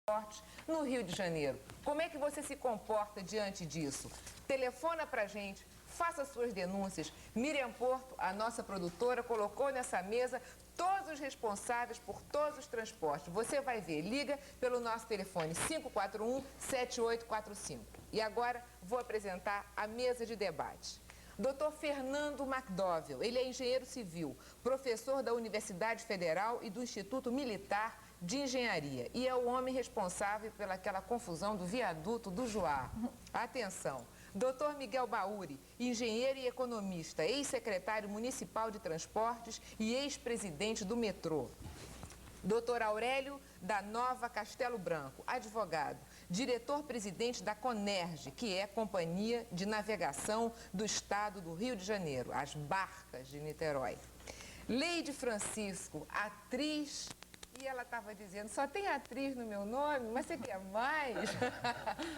transportes no Rio de Janeiro. Como é que você se comporta diante disso? Telefona pra gente, faça suas denúncias. Miriam Porto, a nossa produtora, colocou nessa mesa todos os responsáveis por todos os transportes. Você vai ver, liga pelo nosso telefone 541-7845. E agora vou apresentar a mesa de debate. Dr. Fernando McDowell, ele é engenheiro civil, professor da Universidade Federal e do Instituto Militar de Engenharia. E é o homem responsável pelaquela confusão do viaduto do Juá. Atenção! Dr. Miguel Bauri, engenheiro e economista, ex-secretário municipal de transportes e ex-presidente do metrô. Dr. Aurélio da Nova Castelo Branco, advogado, diretor-presidente da Conerj, que é Companhia de Navegação do Estado do Rio de Janeiro, as barcas de Niterói. Leide Francisco, atriz, e ela estava dizendo, só tem atriz no meu nome, mas você quer mais?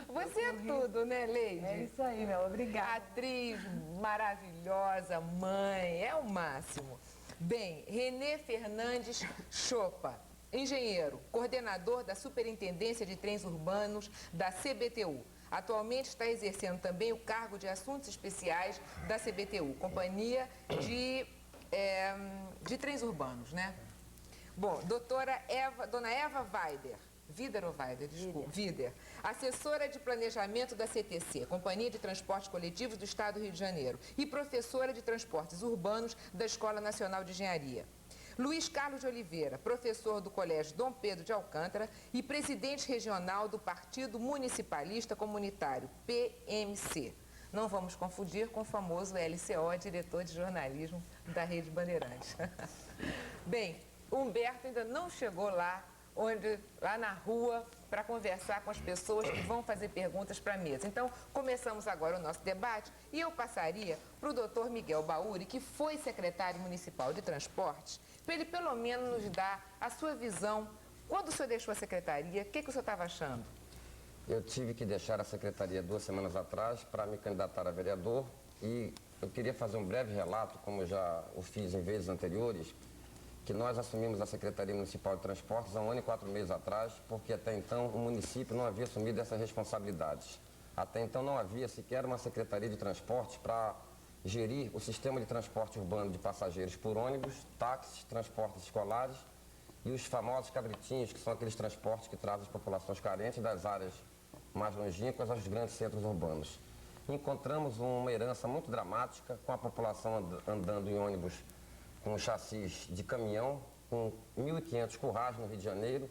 Você é tudo, né, Leide? É isso aí, meu, obrigada. Atriz maravilhosa, mãe, é o máximo. Bem, Renê Fernandes Chopa, engenheiro, coordenador da Superintendência de Trens Urbanos da CBTU. Atualmente está exercendo também o cargo de Assuntos Especiais da CBTU, Companhia de Trens Urbanos, né? Bom, dona Eva Vider ou Weider, desculpa, Vider, assessora de planejamento da CTC, Companhia de Transportes Coletivos do Estado do Rio de Janeiro, e professora de transportes urbanos da Escola Nacional de Engenharia. Luiz Carlos de Oliveira, professor do Colégio Dom Pedro de Alcântara e presidente regional do Partido Municipalista Comunitário, PMC. Não vamos confundir com o famoso LCO, diretor de jornalismo da Rede Bandeirantes. Bem, Humberto ainda não chegou lá na rua, para conversar com as pessoas que vão fazer perguntas para a mesa. Então, começamos agora o nosso debate e eu passaria para o doutor Miguel Bauri, que foi secretário municipal de transportes, para ele pelo menos nos dar a sua visão. Quando o senhor deixou a secretaria, o que o senhor estava achando? Eu tive que deixar a secretaria 2 semanas atrás para me candidatar a vereador e eu queria fazer um breve relato, como eu já o fiz em vezes anteriores, que nós assumimos a Secretaria Municipal de Transportes há 1 ano e 4 meses atrás, porque até então o município não havia assumido essas responsabilidades. Até então não havia sequer uma Secretaria de Transportes para gerir o sistema de transporte urbano de passageiros por ônibus, táxis, transportes escolares e os famosos cabritinhos, que são aqueles transportes que trazem as populações carentes das áreas mais longínquas aos grandes centros urbanos. Encontramos uma herança muito dramática, com a população andando em ônibus com chassis de caminhão, com 1.500 currais no Rio de Janeiro,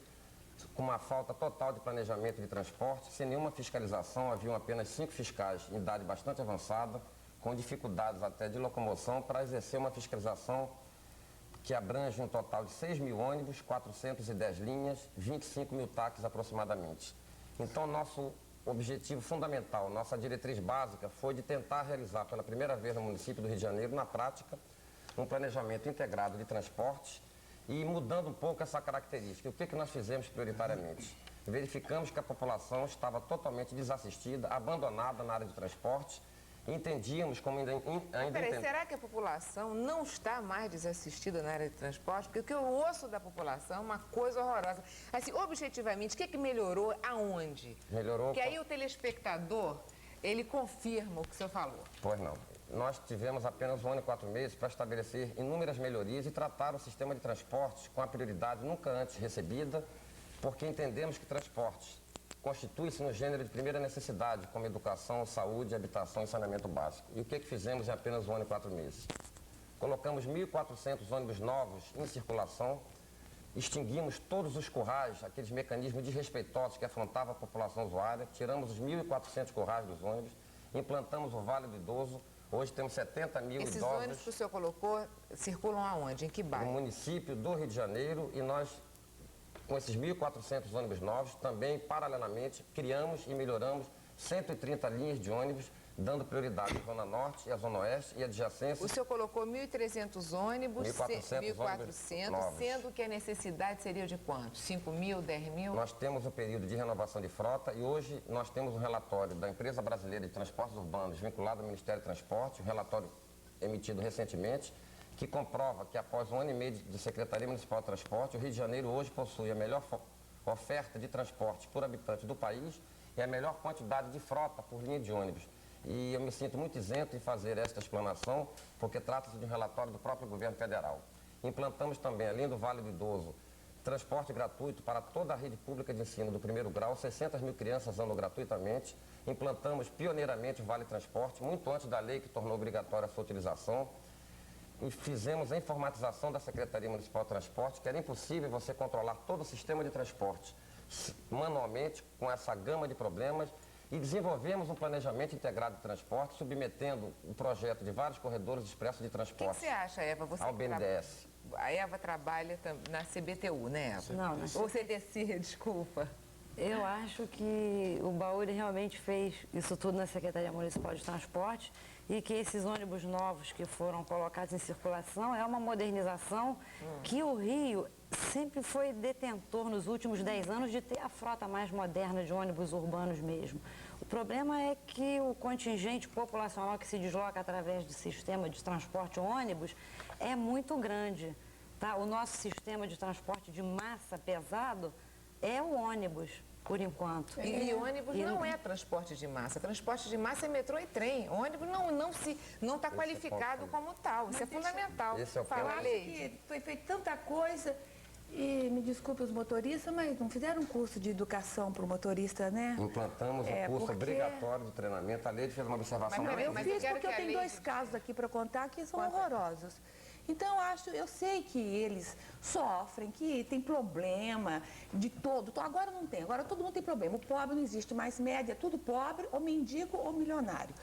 com uma falta total de planejamento de transporte, sem nenhuma fiscalização. Haviam apenas 5 fiscais em idade bastante avançada, com dificuldades até de locomoção, para exercer uma fiscalização que abrange um total de 6.000 ônibus, 410 linhas, 25.000 táxis aproximadamente. Então, nosso objetivo fundamental, nossa diretriz básica foi de tentar realizar pela primeira vez no município do Rio de Janeiro, na prática, um planejamento integrado de transportes e mudando um pouco essa característica. O que nós fizemos prioritariamente? Verificamos que a população estava totalmente desassistida, abandonada na área de transportes. Entendíamos como Peraí, será que a população não está mais desassistida na área de transporte? Porque o que eu ouço da população é uma coisa horrorosa. Assim, objetivamente, o que melhorou aonde? Melhorou. Porque aí o telespectador, ele confirma o que o senhor falou. Pois não. Nós tivemos apenas 1 ano e 4 meses para estabelecer inúmeras melhorias e tratar o sistema de transportes com a prioridade nunca antes recebida, porque entendemos que transportes constitui-se no gênero de primeira necessidade, como educação, saúde, habitação e saneamento básico. E o que fizemos em apenas 1 ano e 4 meses? Colocamos 1.400 ônibus novos em circulação, extinguimos todos os currais, aqueles mecanismos desrespeitosos que afrontavam a população usuária, tiramos os 1.400 currais dos ônibus, implantamos o Vale do Idoso. Hoje temos 70 mil idosos. Esses ônibus que o senhor colocou circulam aonde? Em que bairro? No município do Rio de Janeiro, e nós, com esses 1.400 ônibus novos, também, paralelamente, criamos e melhoramos 130 linhas de ônibus, dando prioridade à Zona Norte e à Zona Oeste e adjacências. O senhor colocou 1.300 ônibus, 1.400, sendo que a necessidade seria de quanto? 5.000, 10.000? Nós temos um período de renovação de frota e hoje nós temos um relatório da Empresa Brasileira de Transportes Urbanos vinculado ao Ministério do Transporte, um relatório emitido recentemente, que comprova que após 1 ano e meio de Secretaria Municipal de Transporte, o Rio de Janeiro hoje possui oferta de transporte por habitante do país e a melhor quantidade de frota por linha de ônibus. E eu me sinto muito isento em fazer esta explanação, porque trata-se de um relatório do próprio governo federal. Implantamos também, além do Vale do Idoso, transporte gratuito para toda a rede pública de ensino do primeiro grau, 600 mil crianças andam gratuitamente. Implantamos pioneiramente o Vale Transporte, muito antes da lei que tornou obrigatória a sua utilização. E fizemos a informatização da Secretaria Municipal de Transporte, que era impossível você controlar todo o sistema de transporte manualmente, com essa gama de problemas. E desenvolvemos um planejamento integrado de transporte, submetendo o projeto de vários corredores expressos de O que transporte você acha, Eva? Você ao que BNDES. A Eva trabalha na CBTU, né, Eva? Não, Ou CDC, desculpa. Eu acho que o Bauer realmente fez isso tudo na Secretaria Municipal de Transporte e que esses ônibus novos que foram colocados em circulação é uma modernização que o Rio sempre foi detentor nos últimos 10 anos de ter a frota mais moderna de ônibus urbanos mesmo. O problema é que o contingente populacional que se desloca através do sistema de transporte ônibus é muito grande. Tá? O nosso sistema de transporte de massa pesado é o ônibus, por enquanto. E ônibus não é transporte de massa. Transporte de massa é metrô e trem. Ônibus não está qualificado como tal. Isso é fundamental. Esse é o Fala, ponto. Leide. Que foi feita tanta coisa e, me desculpe os motoristas, mas não fizeram um curso de educação para o motorista, né? Implantamos o curso porque- obrigatório de treinamento. A Leide fez uma observação. Mas peraí, Eu mas eu fiz quero porque que eu a tenho Leide- dois casos aqui para contar que são horrorosos. Então, eu sei que eles sofrem, que tem problema de todo. Agora não tem, agora todo mundo tem problema. O pobre não existe mais, média, é tudo pobre, ou mendigo ou milionário.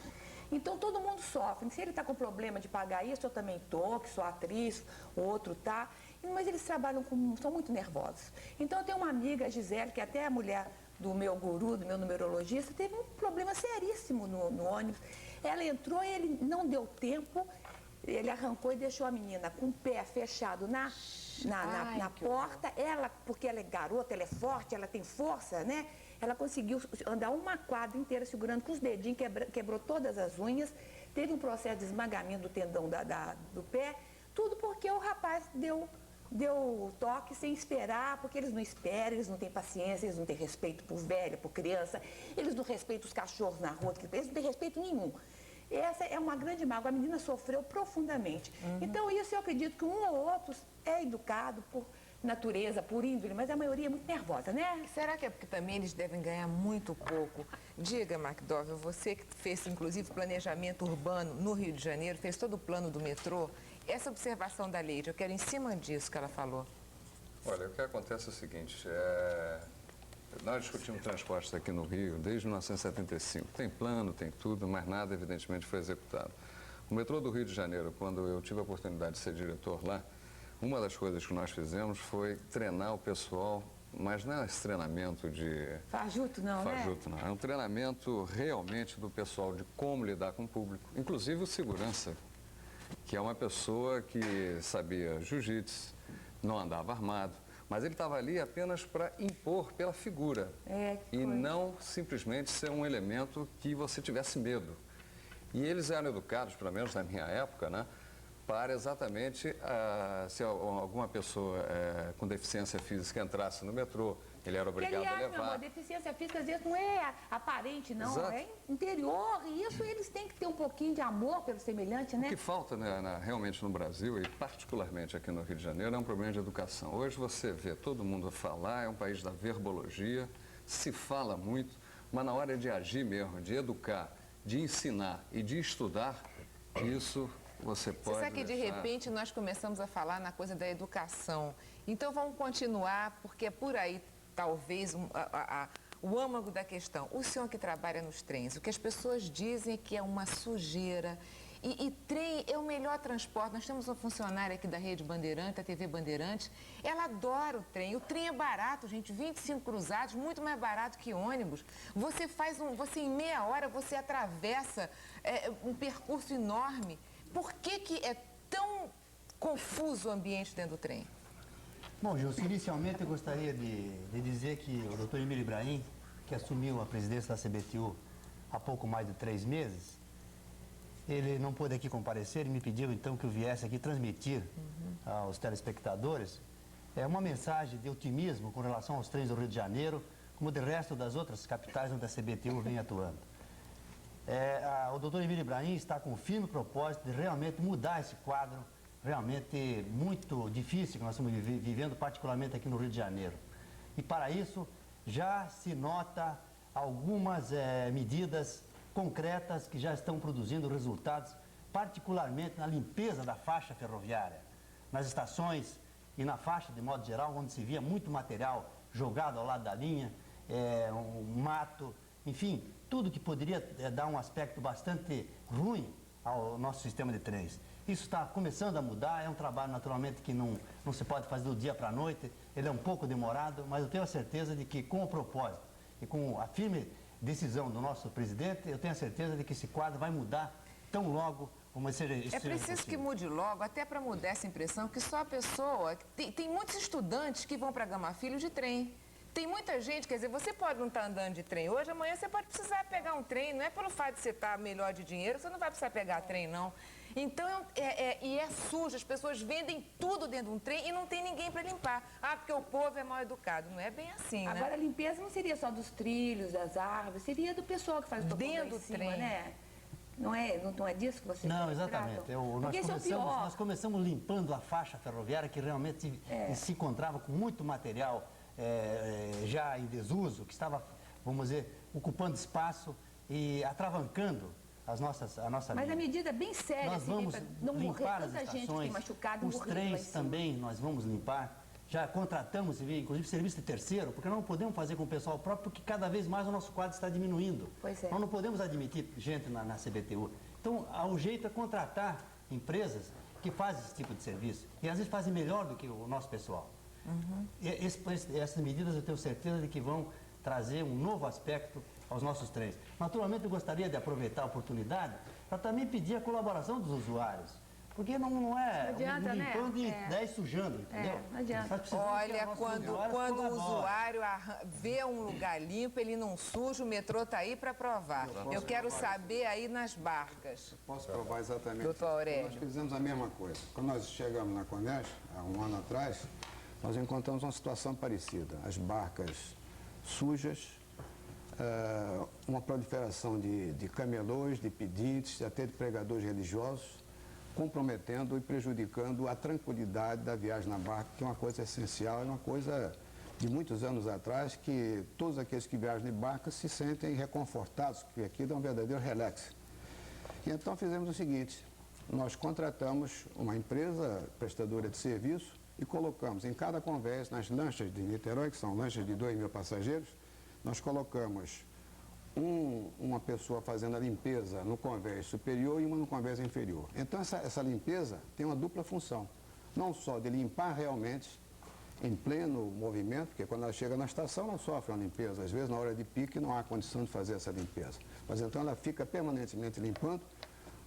Então, todo mundo sofre. Se ele está com problema de pagar isso, eu também estou, que sou atriz, outro tá. Mas eles trabalham são muito nervosos. Então, eu tenho uma amiga, a Gisele, que até é a mulher do meu guru, do meu numerologista, teve um problema seríssimo no ônibus. Ela entrou e ele não deu tempo. Ele arrancou e deixou a menina com o pé fechado na porta. Ela, porque ela é garota, ela é forte, ela tem força, né? Ela conseguiu andar uma quadra inteira segurando com os dedinhos, quebrou todas as unhas. Teve um processo de esmagamento do tendão do pé. Tudo porque o rapaz deu toque sem esperar, porque eles não esperam, eles não têm paciência, eles não têm respeito por velha, por criança, eles não respeitam os cachorros na rua, eles não têm respeito nenhum. Essa é uma grande mágoa, a menina sofreu profundamente. Então, isso eu acredito que um ou outro é educado por natureza, por índole, mas a maioria é muito nervosa, né? Será que é porque também eles devem ganhar muito pouco? Diga, McDowell, você que fez, inclusive, planejamento urbano no Rio de Janeiro, fez todo o plano do metrô, essa observação da Leide, eu quero em cima disso que ela falou. Olha, o que acontece é o seguinte, nós discutimos transportes aqui no Rio desde 1975. Tem plano, tem tudo, mas nada, evidentemente, foi executado. O metrô do Rio de Janeiro, quando eu tive a oportunidade de ser diretor lá, uma das coisas que nós fizemos foi treinar o pessoal, mas não é esse treinamento de... Fajuto não, Fajuto não. É um treinamento realmente do pessoal de como lidar com o público, inclusive o segurança, que é uma pessoa que sabia jiu-jitsu, não andava armado, mas ele estava ali apenas para impor pela figura e não simplesmente ser um elemento que você tivesse medo. E eles eram educados, pelo menos na minha época, né, para exatamente se alguma pessoa com deficiência física entrasse no metrô, ele era obrigado a Meu amor, levar. a deficiência física às vezes não é aparente, não, Exato. é interior, e isso eles têm que ter um pouquinho de amor pelo semelhante, O né? que falta realmente no Brasil, e particularmente aqui no Rio de Janeiro, é um problema de educação. Hoje você vê todo mundo falar, é um país da verbologia, se fala muito, mas na hora de agir mesmo, de educar, de ensinar e de estudar, isso você pode Você sabe que de repente nós começamos a falar na coisa da educação. Então vamos continuar, porque é por aí talvez o âmago da questão. O senhor que trabalha nos trens, o que as pessoas dizem é que é uma sujeira. E trem é o melhor transporte. Nós temos uma funcionária aqui da Rede Bandeirantes, da TV Bandeirantes. Ela adora o trem. O trem é barato, gente. 25 cruzados, muito mais barato que ônibus. Você em meia hora você atravessa um percurso enorme. Por que é tão confuso o ambiente dentro do trem? Bom, Gilson, inicialmente eu gostaria de dizer que o doutor Emílio Ibrahim, que assumiu a presidência da CBTU há pouco mais de 3 meses, ele não pôde aqui comparecer e me pediu então que eu viesse aqui transmitir aos telespectadores é uma mensagem de otimismo com relação aos trens do Rio de Janeiro, como do resto das outras capitais onde a CBTU vem atuando. O doutor Emílio Ibrahim está com o firme propósito de realmente mudar esse quadro realmente muito difícil que nós estamos vivendo, particularmente aqui no Rio de Janeiro. E para isso já se nota algumas medidas concretas que já estão produzindo resultados, particularmente na limpeza da faixa ferroviária, nas estações e na faixa de modo geral, onde se via muito material jogado ao lado da linha, um mato, enfim, tudo que poderia dar um aspecto bastante ruim ao nosso sistema de trens. Isso está começando a mudar, é um trabalho naturalmente que não se pode fazer do dia para a noite, ele é um pouco demorado, mas eu tenho a certeza de que com o propósito e com a firme decisão do nosso presidente, eu tenho a certeza de que esse quadro vai mudar tão logo como seja isso. É preciso que mude logo, até para mudar essa impressão que só a pessoa... Tem muitos estudantes que vão para Gama Filho de trem. Tem muita gente, quer dizer, você pode não estar andando de trem hoje, amanhã você pode precisar pegar um trem. Não é pelo fato de você estar melhor de dinheiro, você não vai precisar pegar trem, não. Então, é sujo, as pessoas vendem tudo dentro de um trem e não tem ninguém para limpar. Ah, porque o povo é mal educado. Não é bem assim, né? Agora, a limpeza não seria só dos trilhos, das árvores, seria do pessoal que faz o dentro do trem, né? Não é disso que você Não, exatamente. Nós começamos limpando a faixa ferroviária que realmente se encontrava com muito material já em desuso, que estava, vamos dizer, ocupando espaço e atravancando a nossa Mas linha. a medida é bem séria, Nós assim, vamos não morrer limpar as tanta gente que estações, tem machucado, os morrido lá em trens cima. também nós vamos limpar. Já contratamos, inclusive, serviço de terceiro, porque não podemos fazer com o pessoal próprio, porque cada vez mais o nosso quadro está diminuindo. Pois é. Nós não podemos admitir gente na CBTU. Então, o jeito é contratar empresas que fazem esse tipo de serviço. E às vezes fazem melhor do que o nosso pessoal. E essas medidas eu tenho certeza de que vão trazer um novo aspecto aos nossos trens. Naturalmente, eu gostaria de aproveitar a oportunidade para também pedir a colaboração dos usuários. Porque não é adianta, limpando né? e 10 sujando, entendeu? Não adianta. Nós precisamos que Olha, nossos quando usuários o colaborem. usuário vê um lugar limpo, ele não suja, o metrô está aí para provar. Eu quero saber aí nas barcas. Posso provar exatamente. Doutor Aurélio. Nós fizemos a mesma coisa. Quando nós chegamos na Coneste, há um ano atrás, nós encontramos uma situação parecida. As barcas sujas, uma proliferação de camelôs, de pedintes, até de pregadores religiosos, comprometendo e prejudicando a tranquilidade da viagem na barca, que é uma coisa essencial, é uma coisa de muitos anos atrás, que todos aqueles que viajam de barca se sentem reconfortados, porque aqui dá um verdadeiro relax. E então fizemos o seguinte, nós contratamos uma empresa prestadora de serviço e colocamos em cada convés, nas lanchas de Niterói, que são lanchas de 2.000 passageiros, nós colocamos uma pessoa fazendo a limpeza no convés superior e uma no convés inferior. Então, essa limpeza tem uma dupla função. Não só de limpar realmente em pleno movimento, porque quando ela chega na estação, ela sofre uma limpeza. Às vezes, na hora de pique, não há condição de fazer essa limpeza. Mas então, ela fica permanentemente limpando,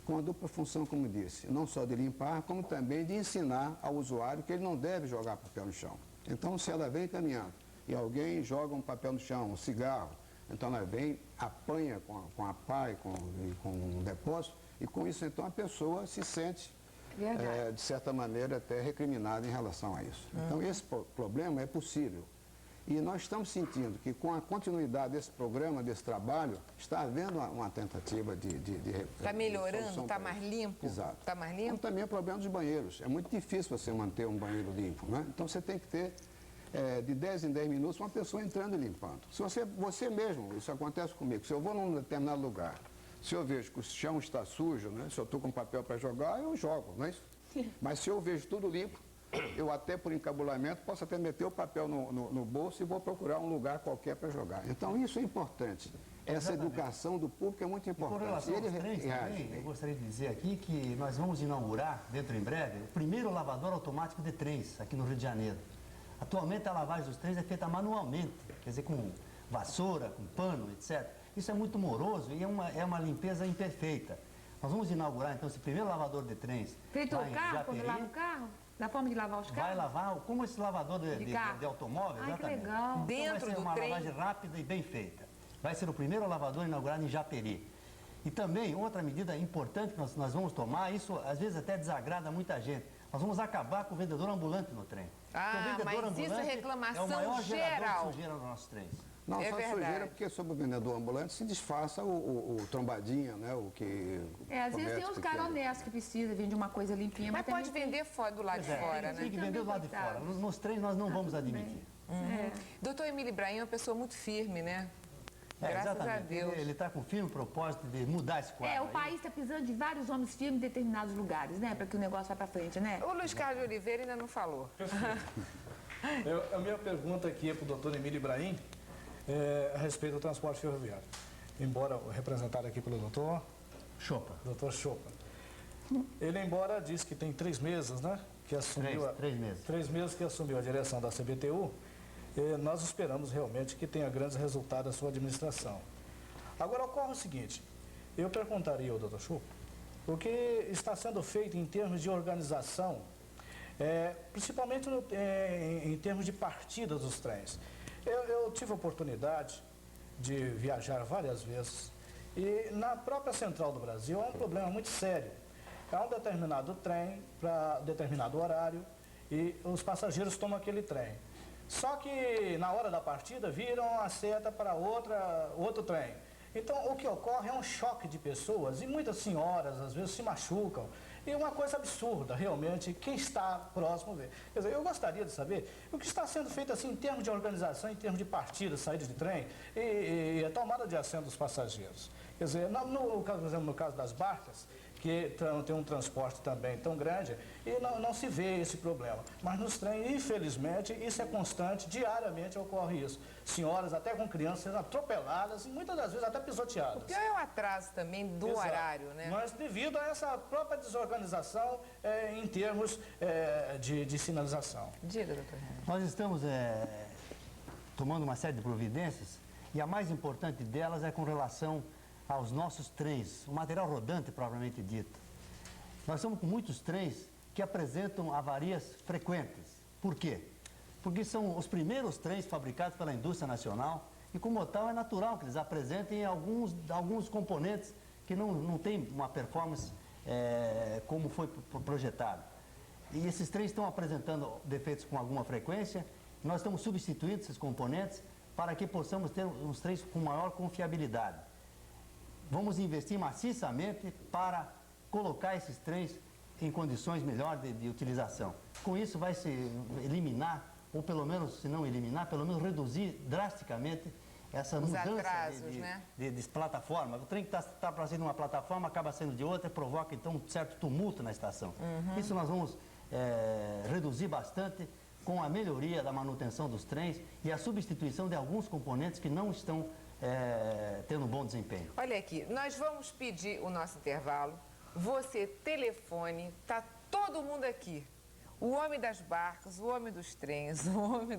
com a dupla função, como disse. Não só de limpar, como também de ensinar ao usuário que ele não deve jogar papel no chão. Então, se ela vem caminhando e alguém joga um papel no chão, um cigarro, então ela vem, apanha com a pá e com um depósito, e com isso então a pessoa se sente, de certa maneira, até recriminada em relação a isso. Então esse problema é possível. E nós estamos sentindo que com a continuidade desse programa, desse trabalho, está havendo uma tentativa de Está melhorando? solução Está para mais isso. limpo? Exato. Está mais Como limpo? também o problema dos banheiros. É muito difícil você manter um banheiro limpo, né? Então você tem que ter de 10 em 10 minutos, uma pessoa entrando e limpando. Se você mesmo, isso acontece comigo, se eu vou num determinado lugar, se eu vejo que o chão está sujo, né, se eu estou com papel para jogar, eu jogo, não é isso? Mas se eu vejo tudo limpo, eu até por encabulamento posso até meter o papel no bolso e vou procurar um lugar qualquer para jogar. Então isso é importante. Essa educação do público é muito importante. Com relação aos trens também, eu gostaria de dizer aqui que nós vamos inaugurar, dentro em breve, o primeiro lavador automático de trens aqui no Rio de Janeiro. Atualmente a lavagem dos trens é feita manualmente, quer dizer, com vassoura, com pano, etc. Isso é muito moroso e é uma limpeza imperfeita. Nós vamos inaugurar então esse primeiro lavador de trens. Feito lá o em carro, quando Japeri. lava o carro? Da forma de lavar os carros? Vai lavar, como esse lavador carro? de automóvel, Ai, que exatamente. legal. Então Dentro vai ser do uma trem? lavagem rápida e bem feita. Vai ser o primeiro lavador inaugurado em Japeri. E também, outra medida importante que nós vamos tomar, isso às vezes até desagrada muita gente. Nós vamos acabar com o vendedor ambulante no trem. Ah, Porque o vendedor mas isso é ambulante reclamação é o maior gerador geral. de sujeira nos nossos trens. Não, É só verdade. sujeira, porque sobre o vendedor ambulante se disfarça o trombadinha, né? O que. Às vezes tem uns caras pequeno. honestos que precisam vir de uma coisa limpinha, Mas mas pode também vender fora, do lado de fora, né? Tem que vender do lado de fora. coitados. Nos trens nós não vamos admitir. Doutor Emílio Ibrahim é uma pessoa muito firme, né? Graças a exatamente. Deus. Ele está com firme propósito de mudar esse quadro. o aí. país está precisando de vários homens firmes em determinados lugares, né? Para que o negócio vá para frente, né? O Luiz Carlos de Oliveira ainda não falou. A minha pergunta aqui é para o doutor Emílio Ibrahim a respeito do transporte ferroviário. Embora representado aqui pelo doutor Chopa. Chopa. Ele, embora disse que tem 3 meses, né? Que assumiu 3 meses. 3 meses que assumiu a direção da CBTU, nós esperamos realmente que tenha grandes resultados da sua administração. Agora ocorre o seguinte, eu perguntaria ao doutor Chopa o que está sendo feito em termos de organização, principalmente em termos de partida dos trens. Eu tive a oportunidade de viajar várias vezes e na própria Central do Brasil há um problema muito sério. Há um determinado trem para determinado horário e os passageiros tomam aquele trem. Só que na hora da partida viram a seta para outro trem. Então o que ocorre é um choque de pessoas e muitas senhoras às vezes se machucam. E uma coisa absurda, realmente, quem está próximo vê. Quer dizer, eu gostaria de saber o que está sendo feito assim em termos de organização, em termos de partida, saída de trem e a tomada de assento dos passageiros. Quer dizer, por exemplo, no caso das barcas, que tem um transporte também tão grande e não se vê esse problema. Mas nos trens, infelizmente, isso é constante, diariamente ocorre isso. Senhoras até com crianças sendo atropeladas e muitas das vezes até pisoteadas. O pior é o atraso também do Exato. horário, né? Mas devido a essa própria desorganização em termos de sinalização. Diga, doutor Renan. Nós estamos tomando uma série de providências e a mais importante delas é com relação aos nossos trens, o material rodante propriamente dito. Nós estamos com muitos trens que apresentam avarias frequentes. Por quê? Porque são os primeiros trens fabricados pela indústria nacional e, como tal, é natural que eles apresentem alguns componentes que não têm uma performance como foi projetado. E esses trens estão apresentando defeitos com alguma frequência. Nós estamos substituindo esses componentes para que possamos ter uns trens com maior confiabilidade. Vamos investir maciçamente para colocar esses trens em condições melhores de utilização. Com isso vai se eliminar, ou pelo menos, se não eliminar, pelo menos reduzir drasticamente essa mudança atrasos, né? de plataforma. O trem que está para ser de uma plataforma acaba sendo de outra e provoca então um certo tumulto na estação. Isso nós vamos reduzir bastante com a melhoria da manutenção dos trens e a substituição de alguns componentes que não estão tendo um bom desempenho. Olha aqui, nós vamos pedir o nosso intervalo. Você telefone, tá todo mundo aqui. O homem das barcas, o homem dos trens, o homem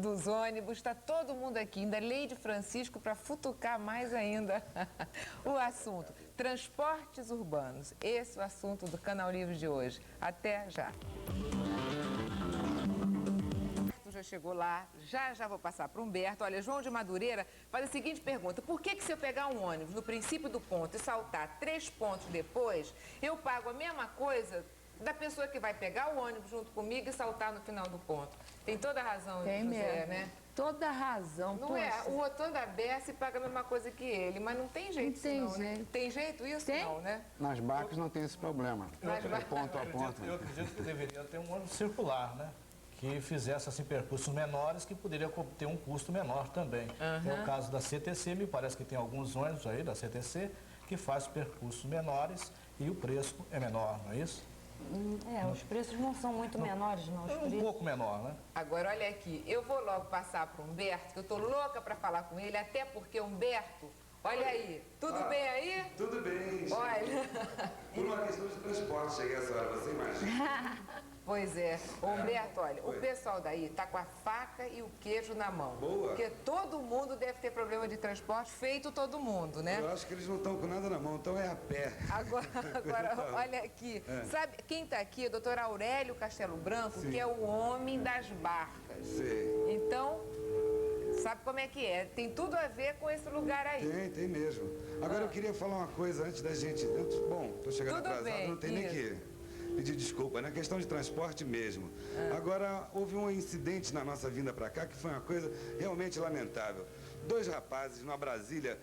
dos ônibus, está todo mundo aqui. Ainda Leide Francisco para futucar mais ainda o assunto. Transportes urbanos. Esse é o assunto do Canal Livre de hoje. Até já. Já chegou lá, já vou passar para o Humberto. Olha, João de Madureira faz a seguinte pergunta: por que se eu pegar um ônibus no princípio do ponto e saltar 3 pontos depois, eu pago a mesma coisa da pessoa que vai pegar o ônibus junto comigo e saltar no final do ponto? Tem toda a razão, Tem José, mesmo. né? Toda razão. Não poxa. é, o outro anda e paga a mesma coisa que ele, mas não tem jeito Não tem isso, né? jeito. Tem jeito isso? Tem? Não, né? Nas barcas não tem esse problema. É ponto a ponto. Eu acredito que deveria ter um ônibus circular, né? Que fizesse assim, percursos menores, que poderia ter um custo menor também. É o caso da CTC, me parece que tem alguns ônibus aí da CTC que faz percursos menores e o preço é menor, não é isso? Os preços não são muito menores, não. Os É um preços... pouco menor, né? Agora, olha aqui, eu vou logo passar para o Humberto, que eu tô louca para falar com ele, até porque, Humberto, olha aí, tudo bem aí? Tudo bem, gente. Olha, Por uma questão de transporte, cheguei essa hora, você imagina. pois é. Ô, Humberto, olha, o pessoal daí tá com a faca e o queijo na mão. Boa. Porque todo mundo deve ter problema de transporte, feito todo mundo, né? Eu acho que eles não estão com nada na mão, então é a pé. Agora, olha aqui, sabe quem tá aqui? O doutor Aurélio Castelo Branco, que é o homem das barcas. Sei. Então, sabe como é que é? Tem tudo a ver com esse lugar aí. Tem mesmo. Agora eu queria falar uma coisa antes da gente. Bom, tô chegando Tudo atrasado, bem, não tem nem isso. que ir. pedir desculpa, né? Questão de transporte mesmo. Agora, houve um incidente na nossa vinda para cá que foi uma coisa realmente lamentável. 2 rapazes numa Brasília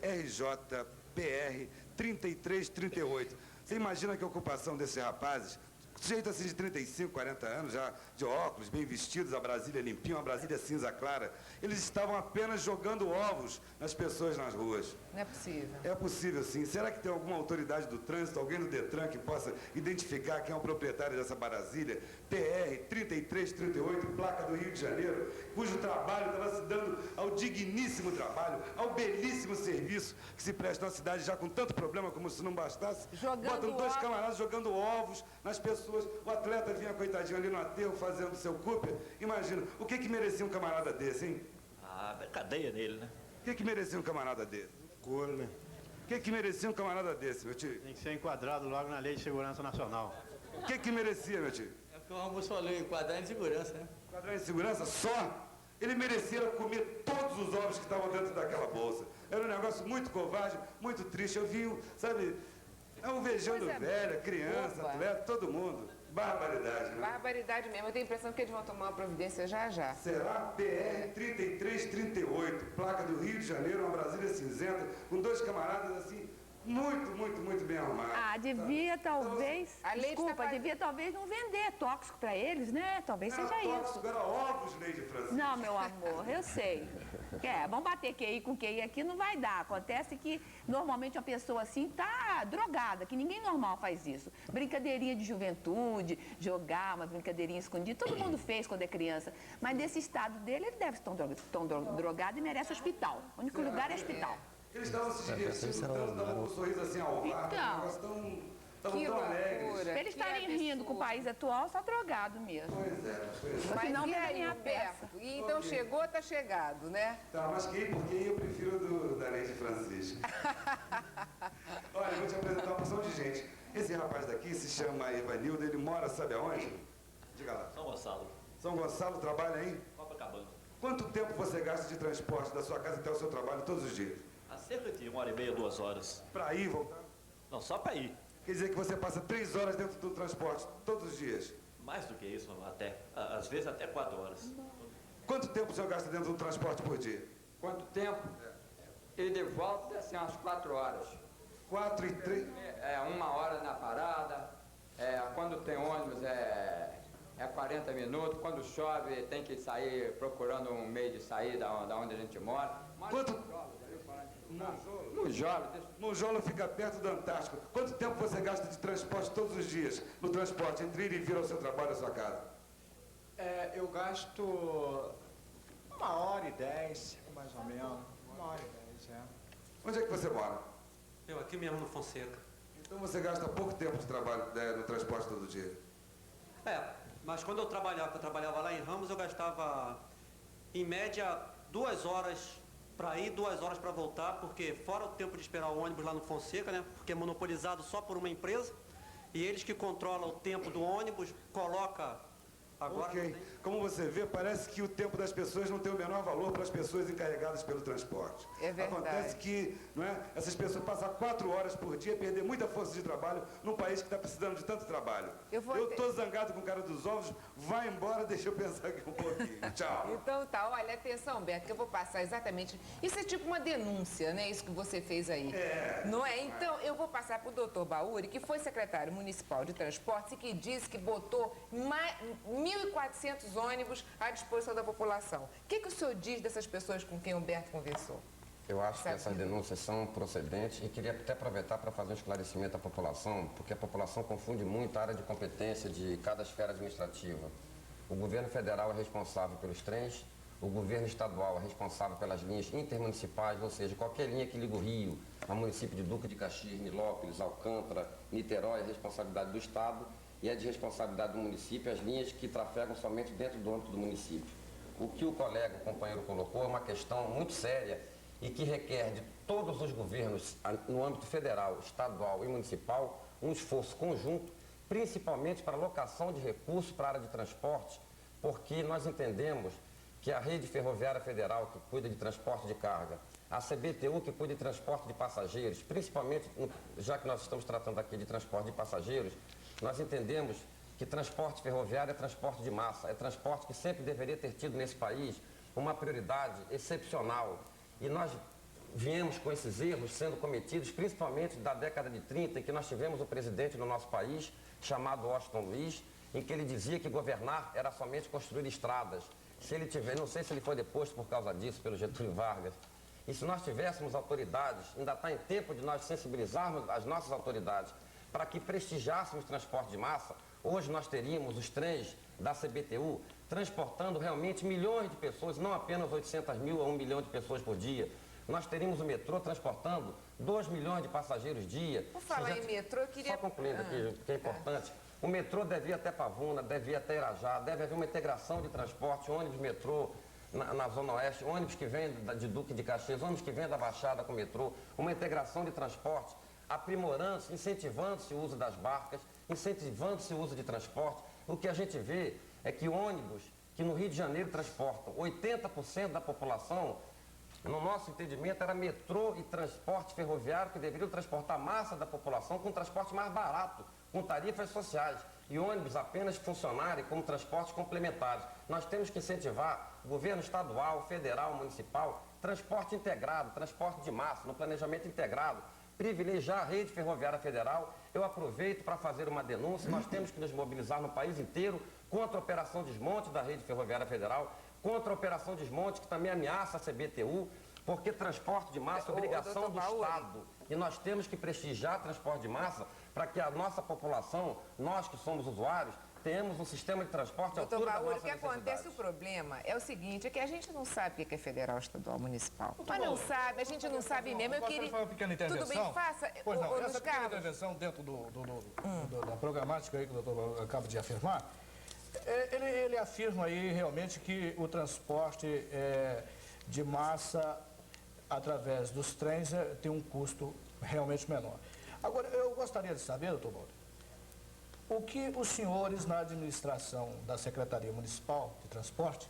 RJPR 3338. Você imagina que a ocupação desses rapazes, sujeito assim de 35, 40 anos, já de óculos, bem vestidos, a Brasília limpinha, uma Brasília cinza clara, eles estavam apenas jogando ovos nas pessoas nas ruas. Não é possível. É possível, sim. Será que tem alguma autoridade do trânsito, alguém do Detran que possa identificar quem é o proprietário dessa Brasília PR 3338, placa do Rio de Janeiro, cujo trabalho estava se dando ao digníssimo trabalho, ao belíssimo serviço que se presta na cidade já com tanto problema como se não bastasse? Botam 2 camaradas jogando ovos nas pessoas. O atleta vinha, coitadinho, ali no aterro fazendo seu Cooper. Imagina, o que merecia um camarada desse, hein? Ah, cadeia nele, né? O que merecia um camarada desse? Couro, né? O que merecia um camarada desse, meu tio? Tem que ser enquadrado logo na Lei de Segurança Nacional. O que merecia, meu tio? É porque o Ramos falou, enquadrar em segurança, né? Enquadrar em segurança só? Ele merecia comer todos os ovos que estavam dentro daquela bolsa. Era um negócio muito covarde, muito triste. Eu vi, sabe, alvejando velha, criança, atleta, todo mundo. Barbaridade, né? Barbaridade mesmo. Eu tenho a impressão que eles vão tomar uma providência já já. Será PR 3338, placa do Rio de Janeiro, uma Brasília cinzenta, com 2 camaradas assim, muito bem arrumados. Ah, devia talvez, A lei desculpa, está devia talvez não vender tóxico para eles, né? Talvez seja isso. Tóxico, era ovos, Neide Francisco. Não, meu amor, eu sei. Vamos bater QI com QI aqui, não vai dar. Acontece que, normalmente, uma pessoa assim tá drogada, que ninguém normal faz isso. Brincadeirinha de juventude, jogar uma brincadeirinha escondida, todo mundo fez quando é criança. Mas nesse estado dele, ele deve estar tão drogado e merece hospital. O único lugar é hospital. Eles estavam se divertindo, estavam com um sorriso assim ao lado, Então. um negócio tão Que alegres. loucura. Eles estarem rindo com o país atual, está drogado mesmo. Pois é. Mas Senão e vende aí, minha Roberto? peça. E então chegou, tá chegado, né? Tá, mas porque eu prefiro da Neide Francisco. Olha, eu vou te apresentar uma porção de gente. Esse rapaz daqui se chama Evanildo, ele mora, sabe aonde? Diga lá. São Gonçalo, São Gonçalo, trabalha aí? Copacabana. Quanto tempo você gasta de transporte da sua casa até o seu trabalho todos os dias? Há cerca de 1h30, 2 horas. Pra ir e voltar? Não, só para ir. Quer dizer que você passa 3 horas dentro do transporte todos os dias? Mais do que isso, até. Às vezes até 4 horas. Quanto tempo o senhor gasta dentro do transporte por dia? Quanto tempo? E de volta, assim, umas 4 horas. 4 e 3? 1 hora na parada. Quando tem ônibus, é 40 minutos. Quando chove, tem que sair procurando um meio de sair da onde a gente mora. Mas Quanto? Monjolo. Monjolo fica perto do Antártico. Quanto tempo você gasta de transporte todos os dias? No transporte, entre ir e vir ao seu trabalho, à sua casa? Eu gasto 1h10, mais ou menos. 1h10, Onde é que você mora? Eu aqui mesmo no Fonseca. Então você gasta pouco tempo de trabalho no transporte todo dia? Mas quando eu trabalhava lá em Ramos, eu gastava, em média, 2 horas para ir, 2 horas para voltar, porque fora o tempo de esperar o ônibus lá no Fonseca, né? Porque é monopolizado só por uma empresa, e eles que controlam o tempo do ônibus, coloca agora... Ok. Como você vê, parece que o tempo das pessoas não tem o menor valor para as pessoas encarregadas pelo transporte. É verdade. Acontece que, não é, essas pessoas passam 4 horas por dia, perder muita força de trabalho num país que está precisando de tanto trabalho. Eu estou zangado com o cara dos ovos, vai embora, deixa eu pensar aqui um pouquinho. Tchau. Então tá, olha, atenção, Beto, que eu vou passar exatamente... Isso é tipo uma denúncia, né? Isso que você fez aí. Não é? Então, eu vou passar para o doutor Bauri, que foi secretário municipal de transportes e que disse que botou 1.400 ônibus à disposição da população. O que o senhor diz dessas pessoas com quem o Humberto conversou? Eu acho que essas denúncias são procedentes e queria até aproveitar para fazer um esclarecimento à população, porque a população confunde muito a área de competência de cada esfera administrativa. O governo federal é responsável pelos trens, o governo estadual é responsável pelas linhas intermunicipais, ou seja, qualquer linha que liga o Rio ao município de Duque de Caxias, Nilópolis, Alcântara, Niterói, é responsabilidade do Estado e é de responsabilidade do município as linhas que trafegam somente dentro do âmbito do município. O que o colega, o companheiro colocou é uma questão muito séria e que requer de todos os governos, no âmbito federal, estadual e municipal, um esforço conjunto, principalmente para a alocação de recursos para a área de transporte, porque nós entendemos que a Rede Ferroviária Federal, que cuida de transporte de carga, a CBTU, que cuida de transporte de passageiros, principalmente, já que nós estamos tratando aqui de transporte de passageiros, Nós entendemos que transporte ferroviário é transporte de massa, é transporte que sempre deveria ter tido nesse país uma prioridade excepcional. E nós viemos com esses erros sendo cometidos, principalmente da década de 30, em que nós tivemos um presidente no nosso país, chamado Washington Luiz, em que ele dizia que governar era somente construir estradas. Se ele tiver, não sei se ele foi deposto por causa disso, pelo Getúlio Vargas. E se nós tivéssemos autoridades, ainda está em tempo de nós sensibilizarmos as nossas autoridades para que prestigiássemos transporte de massa, hoje nós teríamos os trens da CBTU transportando realmente milhões de pessoas, não apenas 800 mil a 1 milhão de pessoas por dia. Nós teríamos o metrô transportando 2 milhões de passageiros dia. Por falar em metrô, eu queria... Só concluindo aqui, que é importante. O metrô deve ir até Pavuna, deve ir até Irajá, deve haver uma integração de transporte, ônibus, metrô na Zona Oeste, ônibus que vem de Duque de Caxias, ônibus que vem da Baixada com metrô, uma integração de transporte, aprimorando-se, incentivando-se o uso das barcas, incentivando-se o uso de transporte. O que a gente vê é que ônibus que no Rio de Janeiro transportam 80% da população, no nosso entendimento, era metrô e transporte ferroviário que deveriam transportar a massa da população com transporte mais barato, com tarifas sociais, e ônibus apenas funcionarem como transportes complementares. Nós temos que incentivar o governo estadual, federal, municipal, transporte integrado, transporte de massa, no planejamento integrado, privilegiar a rede ferroviária federal. Eu aproveito para fazer uma denúncia, nós temos que nos mobilizar no país inteiro contra a operação desmonte da rede ferroviária federal, contra a operação desmonte que também ameaça a CBTU, porque transporte de massa é obrigação do Estado. E nós temos que prestigiar transporte de massa para que a nossa população, nós que somos usuários, tenhamos um sistema de transporte à altura da nossa necessidade. O que acontece, o problema é o seguinte, é que a gente não sabe o que é federal, estadual, municipal. Mas não sabe, a gente não sabe mesmo. Eu queria... Uma pequena intervenção. Tudo bem, faça. Pois não, essa pequena intervenção dentro da programática aí que o doutor acaba de afirmar, ele afirma aí realmente que o transporte de massa através dos trens tem um custo realmente menor. Agora, eu gostaria de saber, doutor Baldo, o que os senhores na administração da Secretaria Municipal de Transporte